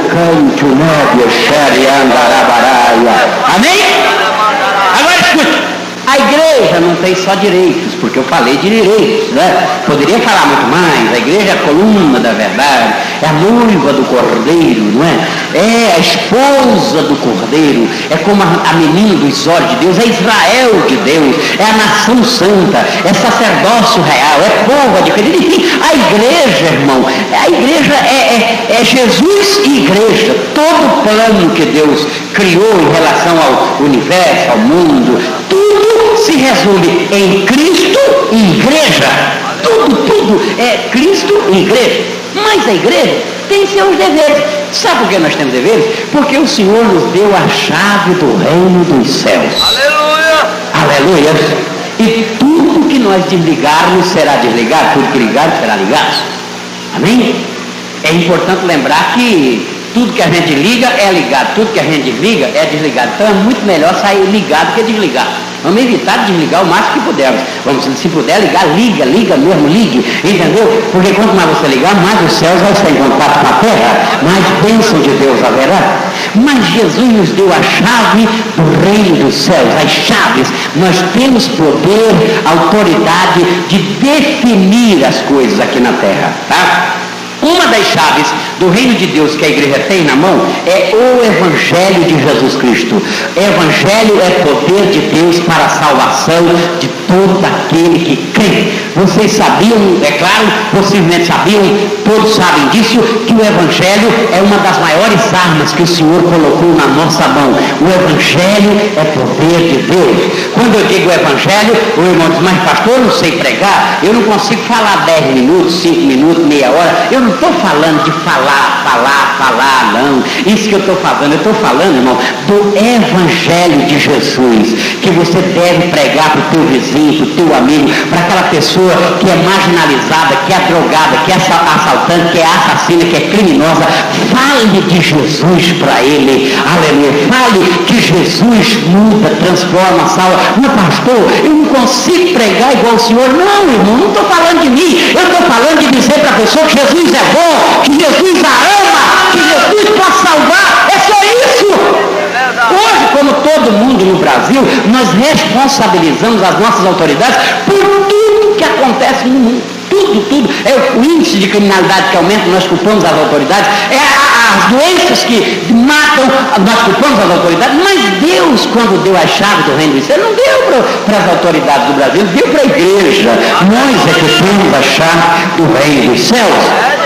canto nébio, xere, andarabaraia. Amém? Agora escute. A igreja não tem só direitos, porque eu falei de direitos, né? Poderia falar muito mais. A igreja é a coluna da verdade, é a noiva do Cordeiro, não é? É a esposa do Cordeiro, é como a menina dos olhos de Deus, é Israel de Deus, é a nação santa, é sacerdócio real, é povo adquirido. Enfim, a igreja, irmão, a igreja é Jesus e igreja. Todo o plano que Deus criou em relação ao universo, ao mundo, tudo se resume em Cristo e igreja. Tudo é Cristo e igreja. Mas a igreja tem seus deveres. Sabe por que nós temos deveres? Porque o Senhor nos deu a chave do reino dos céus. Aleluia! Aleluia! E tudo que nós desligarmos será desligado, tudo que ligarmos será ligado. Amém? É importante lembrar que tudo que a gente liga é ligado, tudo que a gente desliga é desligado. Então é muito melhor sair ligado que desligado. Vamos evitar de desligar o máximo que pudermos. Vamos, se puder ligar, liga mesmo, ligue. Entendeu? Porque quanto mais você ligar, mais os céus vão estar em contato com a terra, mais bênção de Deus haverá. Mas Jesus nos deu a chave do reino dos céus, as chaves. Nós temos poder, autoridade de definir as coisas aqui na terra, tá? Uma das chaves do reino de Deus que a igreja tem na mão é o Evangelho de Jesus Cristo. Evangelho é poder de Deus para a salvação de todo aquele que crê. Vocês sabiam, é claro, possivelmente sabiam, todos sabem disso, que o Evangelho é uma das maiores armas que o Senhor colocou na nossa mão. O Evangelho é poder de Deus. Quando eu digo Evangelho, o irmão diz, mas pastor, eu não sei pregar, eu não consigo falar 10 minutos, 5 minutos, meia hora. Eu não estou falando de falar, não. Isso que eu estou falando, eu estou falando, irmão, do Evangelho de Jesus, que você deve pregar para o teu vizinho, para o teu amigo, para aquela pessoa que é marginalizada, que é drogada, que é assaltante, que é assassina, que é criminosa. Fale de Jesus para ele, aleluia. Fale que Jesus muda, transforma, salva. Meu pastor, eu não consigo pregar igual o senhor. Não, irmão, não estou falando de mim. Eu estou falando de dizer para a pessoa que Jesus é bom, que Jesus a ama, que Jesus pode salvar. É só isso. Hoje, como todo mundo no Brasil, nós responsabilizamos as nossas autoridades por tudo que acontece no mundo. Tudo. É o índice de criminalidade que aumenta, nós culpamos as autoridades. É as doenças que matam, nós culpamos as autoridades. Mas Deus, quando deu a chave do reino dos céus, não deu para as autoridades do Brasil, deu para a igreja. Nós é que temos a chave do reino dos céus.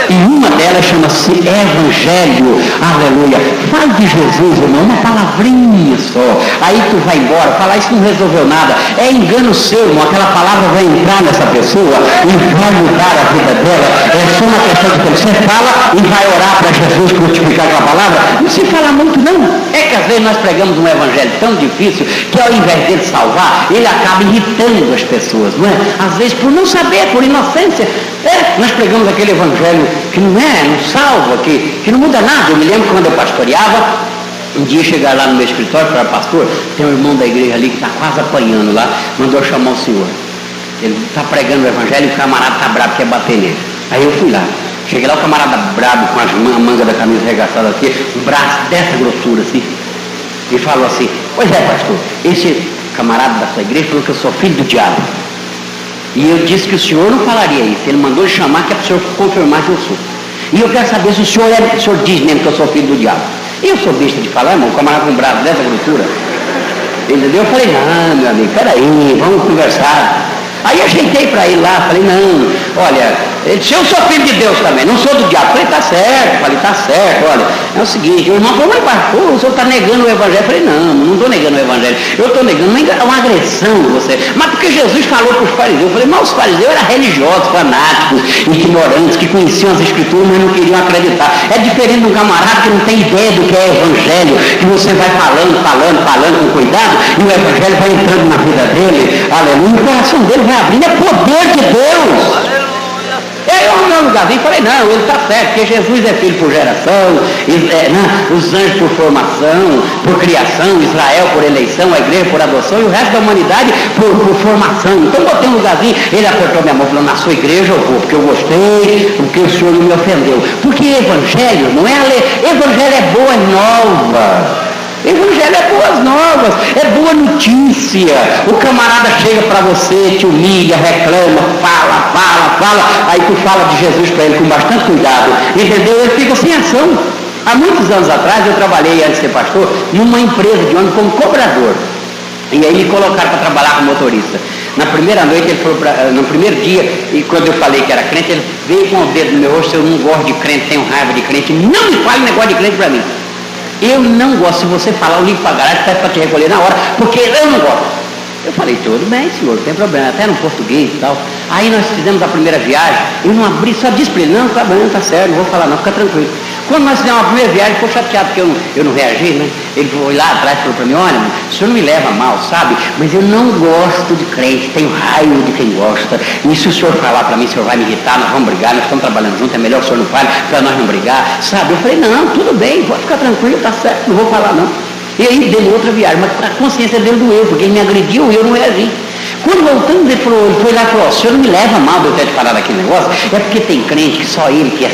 E uma delas chama-se Evangelho, aleluia. Fale de Jesus, irmão, uma palavrinha só. Aí tu vai embora, falar isso não resolveu nada. É engano seu, irmão. Aquela palavra vai entrar nessa pessoa e vai mudar a vida dela. É só uma questão de que você fala e vai orar para Jesus frutificar aquela palavra. Não se fala muito, não. É que às vezes nós pregamos um evangelho tão difícil que ao invés dele salvar, ele acaba irritando as pessoas, não é? Às vezes por não saber, por inocência. Nós pregamos aquele evangelho que não salva, que não muda nada. Eu me lembro quando eu pastoreava, um dia chegar lá no meu escritório, para pastor, tem um irmão da igreja ali que está quase apanhando lá, mandou chamar o senhor. Ele está pregando o evangelho e o camarada está bravo, quer bater nele. Aí eu fui lá. Cheguei lá, o camarada bravo, com as mangas da camisa arregaçada aqui, um braço dessa grossura assim, e falou assim, pois é, pastor, esse camarada da sua igreja falou que eu sou filho do diabo. E eu disse que o senhor não falaria isso. Ele mandou ele chamar, que é para o senhor confirmar que eu sou. E eu quero saber se o senhor diz mesmo que eu sou filho do diabo. E eu sou besta de falar, irmão, o camarada com um braço dessa grossura. Entendeu? Eu falei, não, meu amigo, peraí, vamos conversar. Aí eu ajeitei para ele lá, falei, não, olha, ele disse, eu sou filho de Deus também, não sou do diabo. Falei, tá certo, olha, é o seguinte, o irmão falou, mas pastor, o senhor está negando o evangelho. Falei, não estou negando o evangelho, eu estou negando uma agressão de você. Mas porque Jesus falou para os fariseus, eu falei, mas os fariseus eram religiosos, fanáticos, ignorantes, que conheciam as escrituras, mas não queriam acreditar. É diferente de um camarada que não tem ideia do que é evangelho, que você vai falando com cuidado, e o evangelho vai entrando na vida dele, aleluia, o coração dele vai abrindo, é poder de Deus. Eu no meu lugarzinho falei, não, ele está certo, porque Jesus é filho por geração, os anjos por formação, por criação, Israel por eleição, a igreja por adoção e o resto da humanidade por formação. Então botei um lugarzinho, ele apertou minha mão e falou, na sua igreja eu vou, porque eu gostei, porque o senhor não me ofendeu. Porque evangelho não é evangelho é boa nova. Evangelho é boas novas, é boa notícia. O camarada chega para você, te humilha, reclama, fala, aí tu fala de Jesus para ele com bastante cuidado, entendeu? Ele fica sem ação. Há muitos anos atrás eu trabalhei, antes de ser pastor, numa empresa de ônibus como cobrador. E aí me colocaram para trabalhar como motorista. Na primeira noite, ele falou no primeiro dia, e quando eu falei que era crente, ele veio com o dedo no meu rosto, eu não gosto de crente, tenho raiva de crente, não me fale negócio de crente para mim. Eu não gosto, se você falar, eu ligo para a garagem, peço para te recolher na hora, porque eu não gosto. Eu falei, tudo bem, senhor, não tem problema, até no português e tal. Aí nós fizemos a primeira viagem, eu não abri, só disse para ele, não, tá bem, tá certo, não vou falar não, fica tranquilo. Quando nós fizemos a primeira viagem, ficou chateado, porque eu não reagi, né? Ele foi lá atrás e falou para mim, olha, o senhor não me leva mal, sabe? Mas eu não gosto de crente, tenho raiva de quem gosta. E se o senhor falar para mim, o senhor vai me irritar, nós vamos brigar, nós estamos trabalhando juntos, é melhor que o senhor não fale, para nós não brigar, sabe? Eu falei, não, tudo bem, pode ficar tranquilo, tá certo, não vou falar não. E aí deu outra viagem, mas a consciência dele doeu, porque ele me agrediu e eu não reagi. Quando voltamos, ele foi lá e falou, o senhor não me leva mal de eu ter te falado aquele negócio, é porque tem crente que só ele que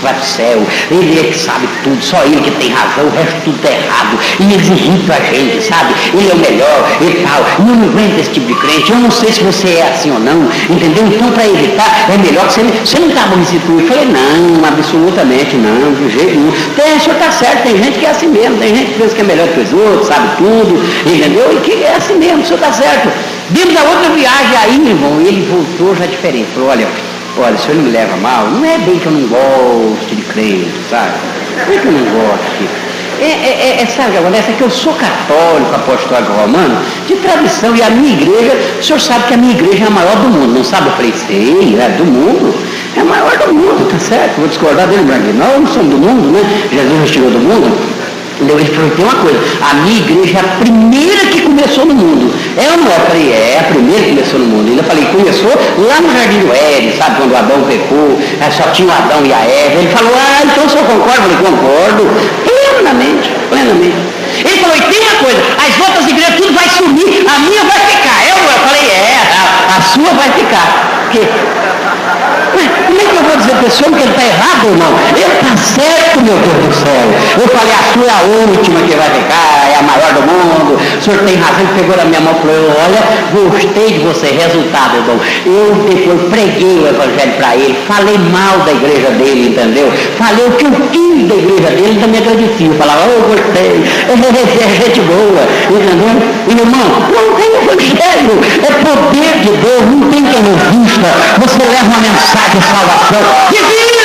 vai pro céu, ele é que sabe tudo, só ele que tem razão, o resto tudo tá errado, e eles irritam a gente, sabe? Ele é o melhor e tal, e eu não aguento esse tipo de crente, eu não sei se você é assim ou não, entendeu? Então para evitar, é melhor que você não está aborrecido. Eu falei, não, absolutamente não, de jeito nenhum. O senhor está certo, tem gente que é assim mesmo, tem gente que pensa que é melhor que os outros, sabe tudo, entendeu? E que é assim mesmo, o senhor está certo. Vimos da outra viagem aí, irmão, e ele voltou já diferente. Falou, olha, o senhor não me leva mal, não é bem que eu não gosto de crente, sabe? Não é que eu não gosto. Sabe o que acontece? É que eu sou católico, apostólico romano, de tradição, e a minha igreja, o senhor sabe que a minha igreja é a maior do mundo, não sabe? Eu falei, sei, é do mundo, é a maior do mundo, tá certo? Vou discordar dele, Branquinho. Nós não somos do mundo, né? Jesus nos tirou do mundo. Ele falou, tem uma coisa, a minha igreja é a primeira que começou no mundo. É ou não é? Eu falei, é a primeira que começou no mundo. Eu falei, começou lá no Jardim do Éden, sabe, quando o Adão pecou, só tinha o Adão e a Eva. Ele falou, então o senhor concorda? Eu falei, concordo, plenamente. Ele falou, e tem uma coisa, as outras igrejas tudo vai sumir, a minha vai ficar. Eu falei, a sua vai ficar. Porque como é que eu vou dizer para esse homem que ele está errado ou não? Ele está certo, meu Deus do céu. Eu falei, a sua é a última que vai ficar, é a maior do mundo. O senhor tem razão, ele pegou na minha mão e falou, olha, gostei de você. Resultado, irmão, eu depois preguei o evangelho para ele, falei mal da igreja dele, entendeu? Falei o que eu quis da igreja dele, ele também agradecia. Eu falava, gostei, é gente boa, entendeu? E irmão, não tem evangelho, é poder de Deus, não tem quem não vista. Você leva uma mensagem de salvação, de vida!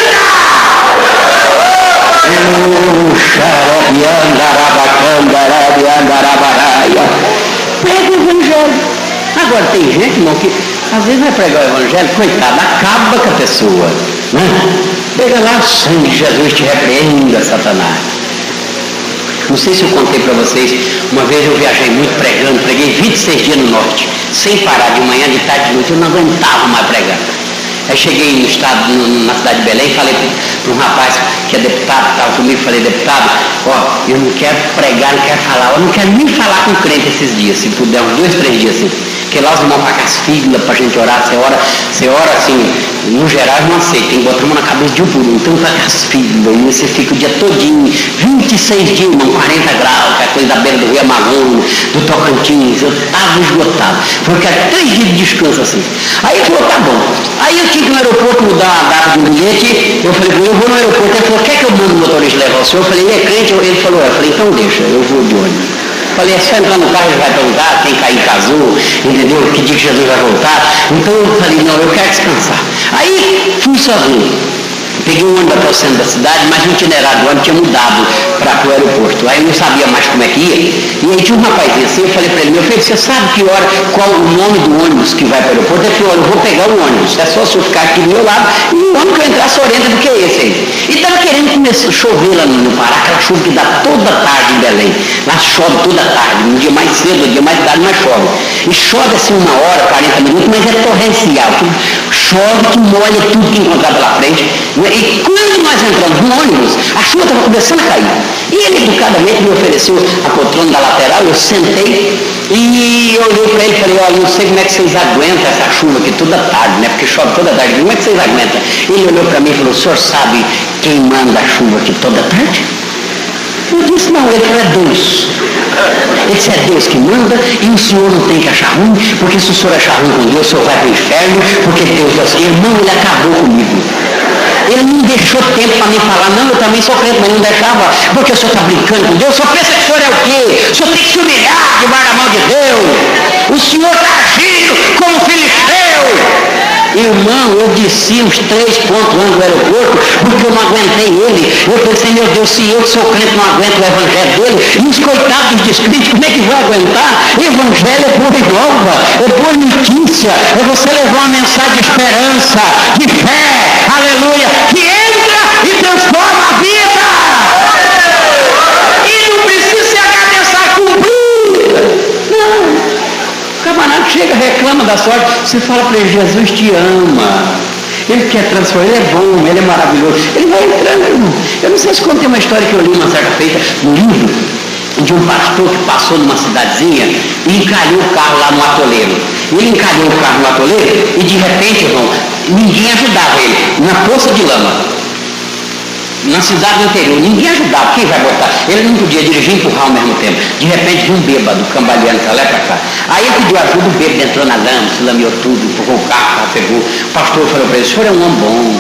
Prega o evangelho. Agora tem gente, irmão, que às vezes vai pregar o evangelho, coitado, acaba com a pessoa, né? Pega lá, sangue de Jesus te repreenda, Satanás. Não sei se eu contei para vocês, uma vez eu viajei muito pregando, preguei 26 dias no norte, sem parar, de manhã, de tarde, de noite, eu não aguentava mais pregar. Aí cheguei no estado, na cidade de Belém, falei para um rapaz que é deputado, estava comigo, falei, deputado, eu não quero pregar, não quero falar, eu não quero nem falar com crente esses dias, se puder, uns 2, 3 dias assim. Porque lá os irmãos pagam as filas para a gente orar, você ora assim, no geral não aceita, tem que botar uma na cabeça de um por um, então paga as filas, e você fica o dia todinho, 26 dias, irmão, 40 graus, que é coisa da beira do Rio Amazonas, do Tocantins, eu estava esgotado, porque era 3 dias de descanso assim. Aí ele falou, tá bom. Aí eu tinha que ir no aeroporto mudar a data do bilhete, eu falei, eu vou no aeroporto, ele falou, quer que eu mando o motorista levar o senhor? Eu falei, ele é crente? Ele falou, eu falei, então deixa, eu vou de ônibus. Falei, é só entrar no carro, ele vai perguntar, quem cair casou, entendeu? Que dia que Jesus vai voltar. Então eu falei, não, eu quero descansar. Aí fui sozinho. Peguei um ônibus até o centro da cidade, mas o itinerário do ônibus tinha mudado para o aeroporto. Aí eu não sabia mais como é que ia. E aí tinha um rapazinho assim, eu falei para ele, meu filho, você sabe que hora, qual o nome do ônibus que vai para o aeroporto? Ele falou, olha, eu vou pegar o ônibus. É só o senhor ficar aqui do meu lado e o ônibus que eu entrar se orienta do que é esse aí. E estava querendo começar a chover lá no Pará, aquela chuva que dá toda tarde em Belém. Lá chove toda tarde, um dia mais cedo, um dia mais tarde, mas chove. E chove assim 1 hora, 40 minutos, mas é torrencial. Chove que molha tudo que encontrar pela frente. E quando nós entramos no ônibus, a chuva estava começando a cair. E ele educadamente me ofereceu a poltrona da lateral, eu sentei e eu olhei para ele e falei, olha, não sei como é que vocês aguentam essa chuva aqui toda tarde, né? Porque chove toda tarde, como é que vocês aguentam? Ele olhou para mim e falou, o senhor sabe quem manda a chuva aqui toda tarde? Eu disse, não, ele falou, é Deus. Ele disse, é Deus que manda e o senhor não tem que achar ruim, porque se o senhor achar ruim com Deus, o senhor vai para o inferno, porque Deus é assim. Irmão, ele acabou comigo. Ele não deixou tempo para me falar, não, eu também sou crente, mas não deixava, porque o senhor está brincando com Deus, o senhor pensa que o senhor é o quê? O senhor tem que se humilhar debaixo da mão de Deus. O senhor está agindo como filisteu. Irmão, eu desci uns 3 pontos antes do aeroporto, porque eu não aguentei ele. Eu pensei, meu Deus, se eu que sou crente não aguento o evangelho dele, e os coitados dos descrentes, como é que vai aguentar? Evangelho é boa nova, é boa notícia, é você levar uma mensagem de esperança, de fé, aleluia, que entra e transforma a vida. E não precisa se agradecer a cumprir. Não. O camarada chega, reclama da sorte, você fala para ele, Jesus te ama, ele quer transformar, ele é bom, ele é maravilhoso, ele vai entrando, irmão. Eu não sei se contei uma história que eu li uma certa feita no livro, de um pastor que passou numa cidadezinha e encalhou o carro lá no atoleiro. Ele encalhou o carro no atoleiro e de repente, irmão, ninguém ajudava ele, na poça de lama. Na cidade interior, ninguém ajudava, quem vai botar? Ele não podia dirigir e empurrar ao mesmo tempo. De repente, viu um bêbado cambaleando pra lá e pra cá. Aí ele pediu ajuda, o bêbado entrou na lama, se lameou tudo, empurrou o carro, pegou. O pastor falou para ele: o senhor é um homem bom,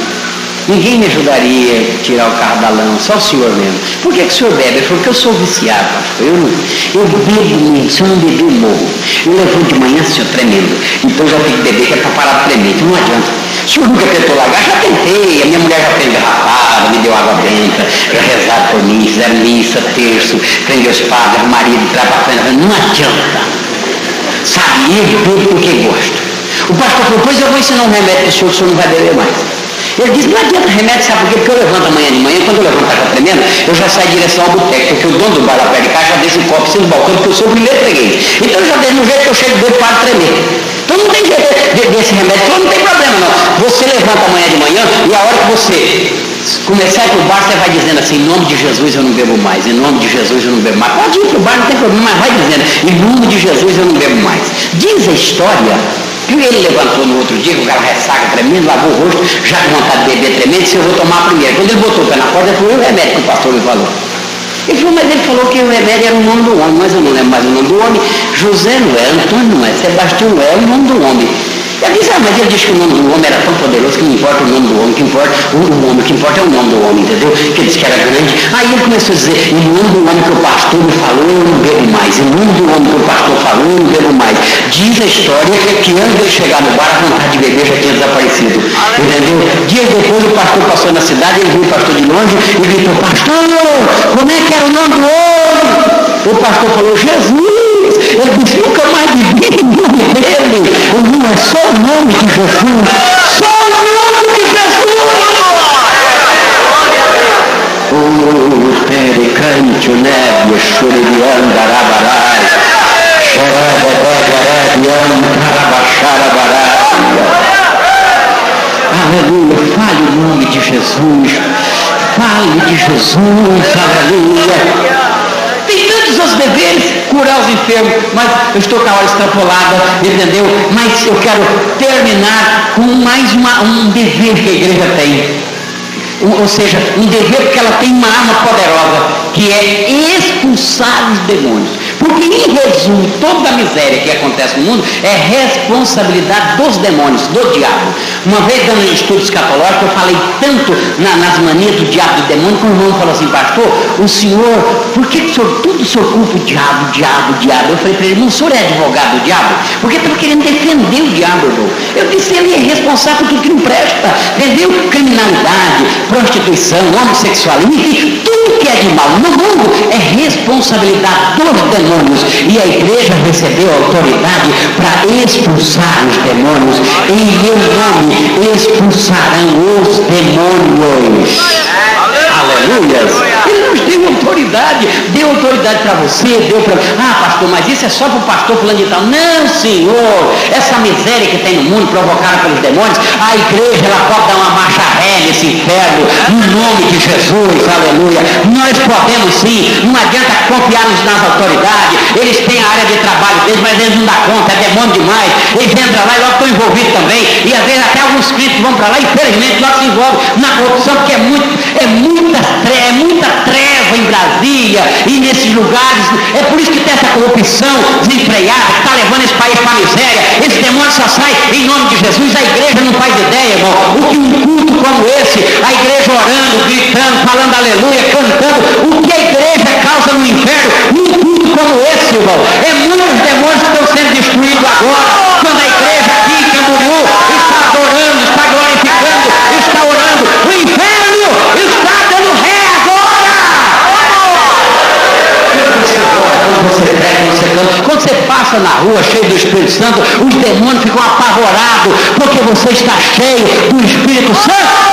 ninguém me ajudaria a tirar o carro da lama, só o senhor mesmo. Por que o senhor bebe? Ele falou: porque eu sou viciado, pastor. Eu bebo mesmo, se eu não beber, eu morro. Eu levanto de manhã, senhor, tremendo. Então eu já tenho que beber, que é para parar de tremer. Então não adianta. O senhor nunca tentou largar? Já tentei. A minha mulher já fez garrafada, me deu água benta, já rezaram por mim, fizeram missa, terço, prendeu os padres, o marido, trabalhando. Não adianta. Sabe, ele bebe porque gosta. O pastor falou: pois eu vou ensinar um remédio para o senhor não vai beber mais. Ele disse: não adianta remédio, sabe por quê? Porque eu levanto amanhã de manhã, quando eu levanto já tremendo, eu já saio em direção ao boteco, porque o dono do bar lá perto de casa já deixa um copo assim no balcão, porque eu sou o primeiro freguês. Então eu já deixo no jeito que eu chego dele para tremer. Então não tem jeito desse remédio, então não tem problema não. Você levanta amanhã de manhã e a hora que você começar a ir para o bar, você vai dizendo assim: em nome de Jesus eu não bebo mais, em nome de Jesus eu não bebo mais. Pode ir para o bar, não tem problema, mas vai dizendo: em nome de Jesus eu não bebo mais. Diz a história que ele levantou no outro dia, com aquela ressaca tremenda, lavou o rosto, já com vontade de beber tremendo, disse: eu vou tomar primeiro. Quando ele botou o pé na porta, ele falou: o remédio que o pastor me falou. Ele falou: mas ele falou que o remédio era o nome do homem, mas eu não lembro mais o nome do homem. José não é, Antônio não é, Sebastião não é, o nome do homem. Eu disse: mas ele disse que o nome do homem era tão poderoso que não importa o nome do homem, que importa o nome, que importa é o nome do homem, entendeu? Que ele disse que era grande. Aí ele começou a dizer: em nome do homem que o pastor me falou, eu não bebo mais. Em nome do homem que o pastor falou, eu não bebo mais. Diz a história que antes de ele chegar no bar, a vontade de beber já tinha desaparecido. Entendeu? Dias depois o pastor passou na cidade, ele viu o pastor de longe e gritou: pastor, como é que era o nome do homem? O pastor falou: Jesus. Ele disse: nunca mais bebi o nome dele. Não é só o nome de Jesus. Só o nome de Jesus. O pericante, o nébio, churibian, darabarai, xerabedegarabian, carabaxarabarai. Aleluia, fale o nome de Jesus. Fale de Jesus, aleluia. Tem tantos outros deveres, curar os enfermos, mas eu estou com a hora extrapolada, entendeu? Mas eu quero terminar com mais um dever que a igreja tem. Ou seja, um dever que ela tem uma arma poderosa, que é expulsar os demônios. Porque, em resumo, toda a miséria que acontece no mundo é responsabilidade dos demônios, do diabo. Uma vez, dando um estudo escatológico, eu falei tanto nas manias do diabo e do demônio, que o irmão falou assim: pastor, o senhor, por que o senhor tudo o senhor culpa o diabo? Eu falei para ele: não, o senhor é advogado do diabo? Porque estava querendo defender o diabo, irmão. Eu disse: ele é responsável por tudo que não presta, entendeu? Criminalidade, prostituição, homossexualismo, tudo que é de mal no mundo é responsabilidade dos demônios. E a igreja recebeu autoridade para expulsar os demônios. Em meu nome expulsarão os demônios. Aleluia. Ele nos deu autoridade para você, deu para... pastor, mas isso é só para o pastor fulano de tal. Não, senhor, essa miséria que tem no mundo provocada pelos demônios, a igreja ela pode dar uma marcha ré nesse inferno, no nome de Jesus, aleluia. Nós podemos sim, não adianta confiar nas autoridades, eles têm a área de trabalho deles, mas eles não dão conta, é demônio demais, eles entram lá e logo estão envolvidos também, e às vezes até alguns crentes vão para lá, infelizmente logo se envolvem na corrupção, porque é muita treva em Brasília e nesses lugares. É por isso que tem essa corrupção desenfreada que está levando esse país para a miséria. Esse demônio só sai em nome de Jesus. A igreja não faz ideia, irmão, o que um culto como esse, a igreja orando, gritando, falando aleluia, cantando, o que a igreja causa no inferno num culto como esse, irmão. É muitos demônios que estão sendo destruídos agora, quando a igreja aqui em Camboriú está adorando, está glorificando, está orando. O inferno está dando ré agora. Quando você passa na rua cheio do Espírito Santo, os demônios ficam apavorados, porque você está cheio do Espírito Santo.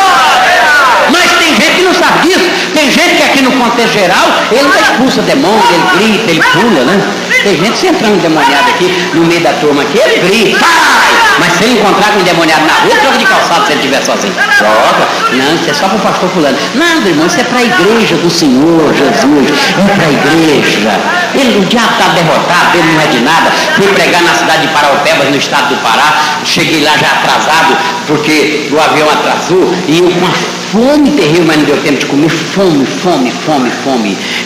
Mas tem gente que não sabe disso. Tem gente que aqui no contexto geral, ele não expulsa demônio, ele grita, ele pula, né? Tem gente que se entrando endemoniado aqui no meio da turma aqui, ele grita, sai! Mas se ele encontrar com um endemoniado na rua, troca de calçado se ele estiver sozinho. Troca. Não, isso é só para o pastor fulano. Nada, irmão, isso é para a igreja do Senhor Jesus. É para a igreja. igreja. O diabo está derrotado, ele não é de nada. Fui pregar na cidade de Paraupebas, no estado do Pará. Cheguei lá já atrasado, porque o avião atrasou, e eu com uma fome terrível, mas não deu tempo de comer. Fome.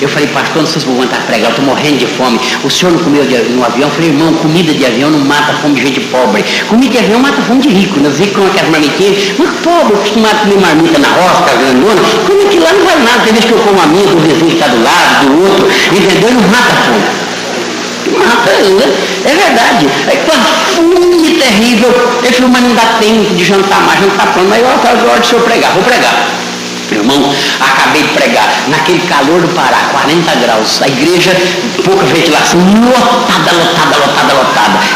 Eu falei, pastor, não sei se vou aguentar pregar, eu estou morrendo de fome. O senhor não comeu no avião? Eu falei, irmão, comida de avião não mata fome de gente pobre. Comida de avião mata fome de rico. Os ricos comem aquelas marmitinhas, mas pobre, acostumado a comer marmita na roça, grandona, come aquilo lá não vai nada. Tem vez que eu como a minha, do vizinho que está do lado, do outro, entendeu? Não mata fome. Mata, é verdade. Aí com a fome terrível, ele falou, mas não dá tempo de jantar mais, não está pronto. Mas eu estava hora de eu pregar, vou pregar. Meu irmão, acabei de pregar, naquele calor do Pará, 40 graus, a igreja, pouca ventilação, lotada.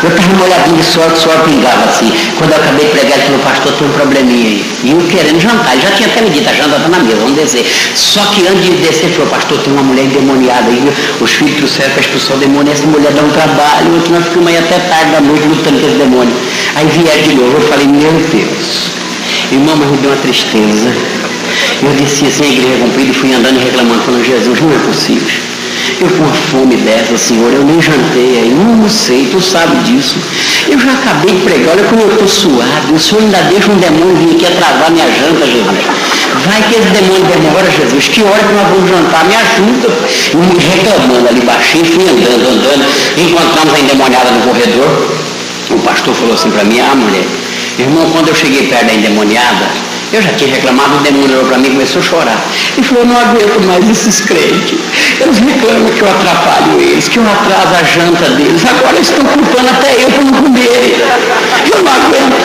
Eu estava molhadinho de suor pingava assim. Quando eu acabei de pregar, ele falou, pastor, tem um probleminha aí. E eu querendo jantar, ele já tinha até me dito, a janta está na mesa, vamos descer. Só que antes de descer, ele falou, pastor, tem uma mulher endemoniada aí, os filhos trouxeram para expulsar o demônio, essa mulher dá um trabalho, outro nós ficamos aí até tarde da noite lutando com esse demônio. Aí vieram de novo, eu falei, meu Deus, irmão, mas me deu uma tristeza. Eu desci assim a igreja comprida e fui andando e reclamando, falando, Jesus, não é possível. Eu com uma fome dessa, Senhor, eu nem jantei aí, não sei, tu sabe disso. Eu já acabei de pregar, olha como eu estou suado. O Senhor ainda deixa um demônio vir aqui atrasar minha janta, Jesus. Vai que esse demônio demora, Jesus. Que hora que nós vamos jantar? Me ajuda. Eu me reclamando ali baixinho, fui andando. Encontramos a endemoniada no corredor. O pastor falou assim para mim, mulher, irmão, quando eu cheguei perto da endemoniada, eu já tinha reclamado, o demônio olhou para mim e começou a chorar. Ele falou, eu não aguento mais esses crentes. Eles reclamam que eu atrapalho eles, que eu atraso a janta deles. Agora eles estão culpando até eu por não comer. Eu não aguento.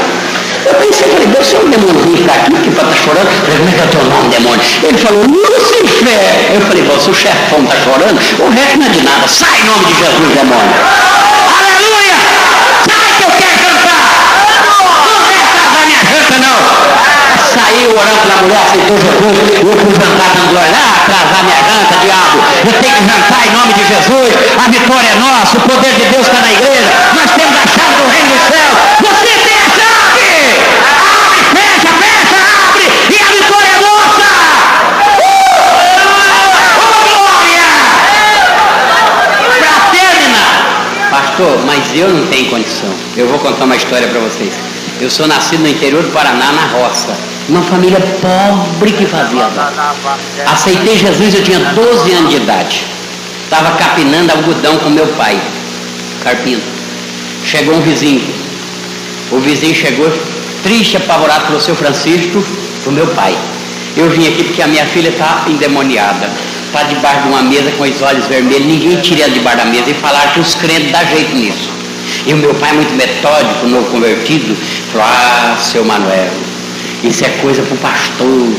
Eu pensei, falei, Deus, se o demônio vir para aqui, que pode estar chorando. Eu falei, como é que é o teu nome, demônio? Ele falou, Lúcifer. Eu falei, se o chefão está chorando, o resto não é de nada. Sai em nome de Jesus, demônio. Aleluia! Sai que eu quero jantar. Não vai atrasar minha janta, não. Saiu orando pela mulher, aceitou Jesus, eu fui jantar dando glória, atrasar minha janta, diabo, eu tenho que jantar em nome de Jesus, a vitória é nossa, o poder de Deus está na igreja, nós temos a chave do reino dos céus, você tem a chave, abre, fecha, abre, e a vitória é nossa, glória, para terminar, pastor, mas eu não tenho condição, eu vou contar uma história para vocês. Eu sou nascido no interior do Paraná, na roça. Uma família pobre que fazia roça. Aceitei Jesus, eu tinha 12 anos de idade. Estava capinando algodão com meu pai, carpino. Chegou um vizinho. O vizinho chegou triste, apavorado, falou, seu Francisco, o meu pai. Eu vim aqui porque a minha filha está endemoniada. Está debaixo de uma mesa com os olhos vermelhos. Ninguém tira ela debaixo da mesa. E falaram que os crentes dão jeito nisso. E o meu pai, muito metódico, novo convertido, falou, seu Manuel, isso é coisa para o pastor,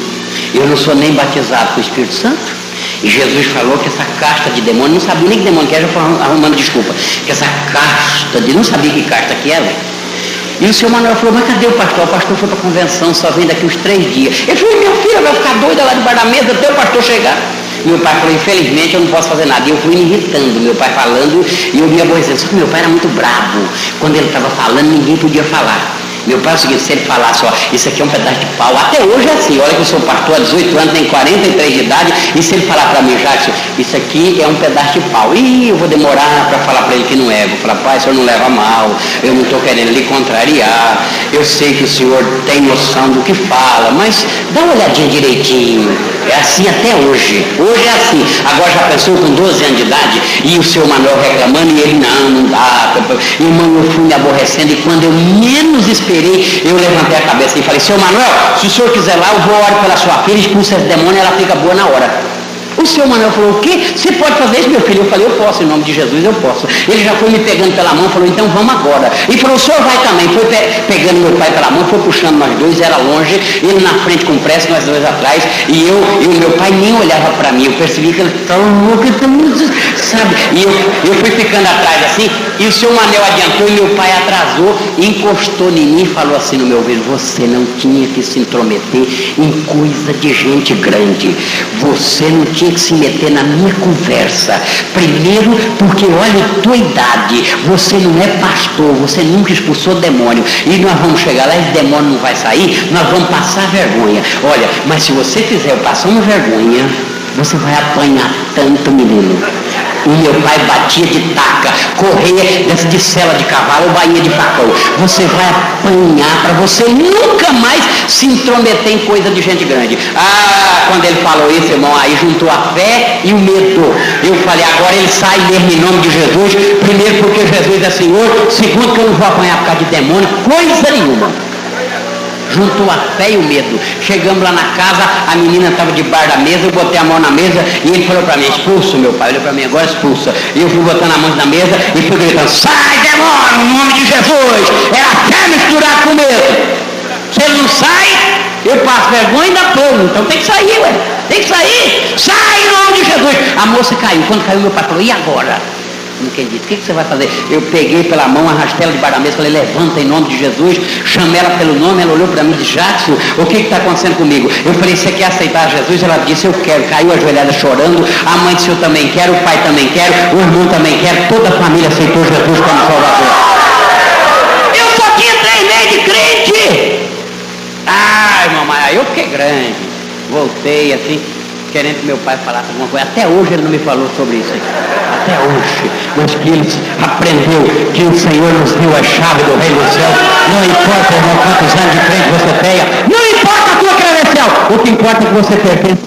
eu não sou nem batizado com o Espírito Santo. E Jesus falou que essa casta de demônio, não sabia nem que demônio que era, já foi arrumando desculpa, que essa casta de, não sabia que casta que era. E o seu Manuel falou, mas cadê o pastor? O pastor foi para a convenção, só vem daqui uns 3 dias. Ele falou, minha filha vai ficar doida lá debaixo da mesa até o pastor chegar. Meu pai falou, infelizmente eu não posso fazer nada. E eu fui me irritando, meu pai falando, e eu me aborrecendo. Só que meu pai era muito bravo. Quando ele estava falando, ninguém podia falar. Meu pai é o seguinte, se ele falasse, isso aqui é um pedaço de pau, até hoje é assim, olha que eu sou pastor há 18 anos, tenho 43 de idade, e se ele falar para mim, Jackson, isso aqui é um pedaço de pau, eu vou demorar para falar para ele que não é, vou falar, pai, o senhor não leva mal, eu não estou querendo lhe contrariar, eu sei que o senhor tem noção do que fala, mas dá uma olhadinha direitinho, é assim até hoje é assim. Agora já pensou com 12 anos de idade, e o seu Manuel reclamando, e ele, não dá, irmão, eu fui me aborrecendo, e quando eu menos esperei, eu levantei a cabeça e falei, seu Manuel, se o senhor quiser lá, eu vou orar pela sua filha, expulsa esse demônio, ela fica boa na hora. O seu Manuel falou, o quê? Você pode fazer isso, meu filho? Eu falei, eu posso, em nome de Jesus, eu posso. Ele já foi me pegando pela mão, falou, então vamos agora. E falou, o senhor vai também. Foi pegando meu pai pela mão, foi puxando nós dois, era longe, ele na frente com pressa, nós dois atrás, e eu meu pai nem olhava para mim, eu percebi que ele estava louco, sabe? E eu fui ficando atrás assim, e o seu Manuel adiantou, e meu pai atrasou, encostou em mim e falou assim no meu ouvido, você não tinha que se intrometer em coisa de gente grande, você não tinha que se meter na minha conversa, primeiro porque olha a tua idade, você não é pastor, você nunca expulsou demônio, e nós vamos chegar lá, esse demônio não vai sair, nós vamos passar vergonha, olha, mas se você fizer eu passar uma vergonha, você vai apanhar tanto, menino. E meu pai batia de taca, correia de sela de cavalo ou baía de facão. Você vai apanhar para você nunca mais se intrometer em coisa de gente grande. Quando ele falou isso, irmão, aí juntou a fé e o medo. Eu falei, agora ele sai mesmo em nome de Jesus. Primeiro porque Jesus é Senhor. Segundo que eu não vou apanhar por causa de demônio, coisa nenhuma. Juntou a fé e o medo. Chegamos lá na casa, a menina estava debaixo da mesa, eu botei a mão na mesa e ele falou para mim, expulsa, meu pai. Olhou para mim, agora expulsa. E eu fui botando a mão na mesa e fui gritando, sai demônio, no nome de Jesus. Era fé misturada com medo. Se ele não sai, eu passo vergonha e ainda pulo. Então tem que sair, ué. Tem que sair. Sai em nome de Jesus. A moça caiu. Quando caiu, meu pai falou, e agora? Não quem disse, o que você vai fazer? Eu peguei pela mão, arrastei ela debaixo da mesa, falei, levanta em nome de Jesus, chamei ela pelo nome, ela olhou para mim e disse, Jackson, o que está acontecendo comigo? Eu falei, você quer aceitar Jesus? Ela disse, eu quero. Caiu ajoelhada chorando, a mãe disse, eu também quero, o pai também quer, o irmão também quer, toda a família aceitou Jesus como Salvador. Eu só tinha 3 meses de crente. Mamãe, aí eu fiquei grande, voltei assim, querendo que meu pai falasse alguma coisa. Até hoje ele não me falou sobre isso aí. Até hoje. Mas que ele aprendeu que o Senhor nos deu a chave do reino do céu. Não importa, irmão, quantos anos de frente você tenha. Não importa a tua credencial. O que importa é que você pertence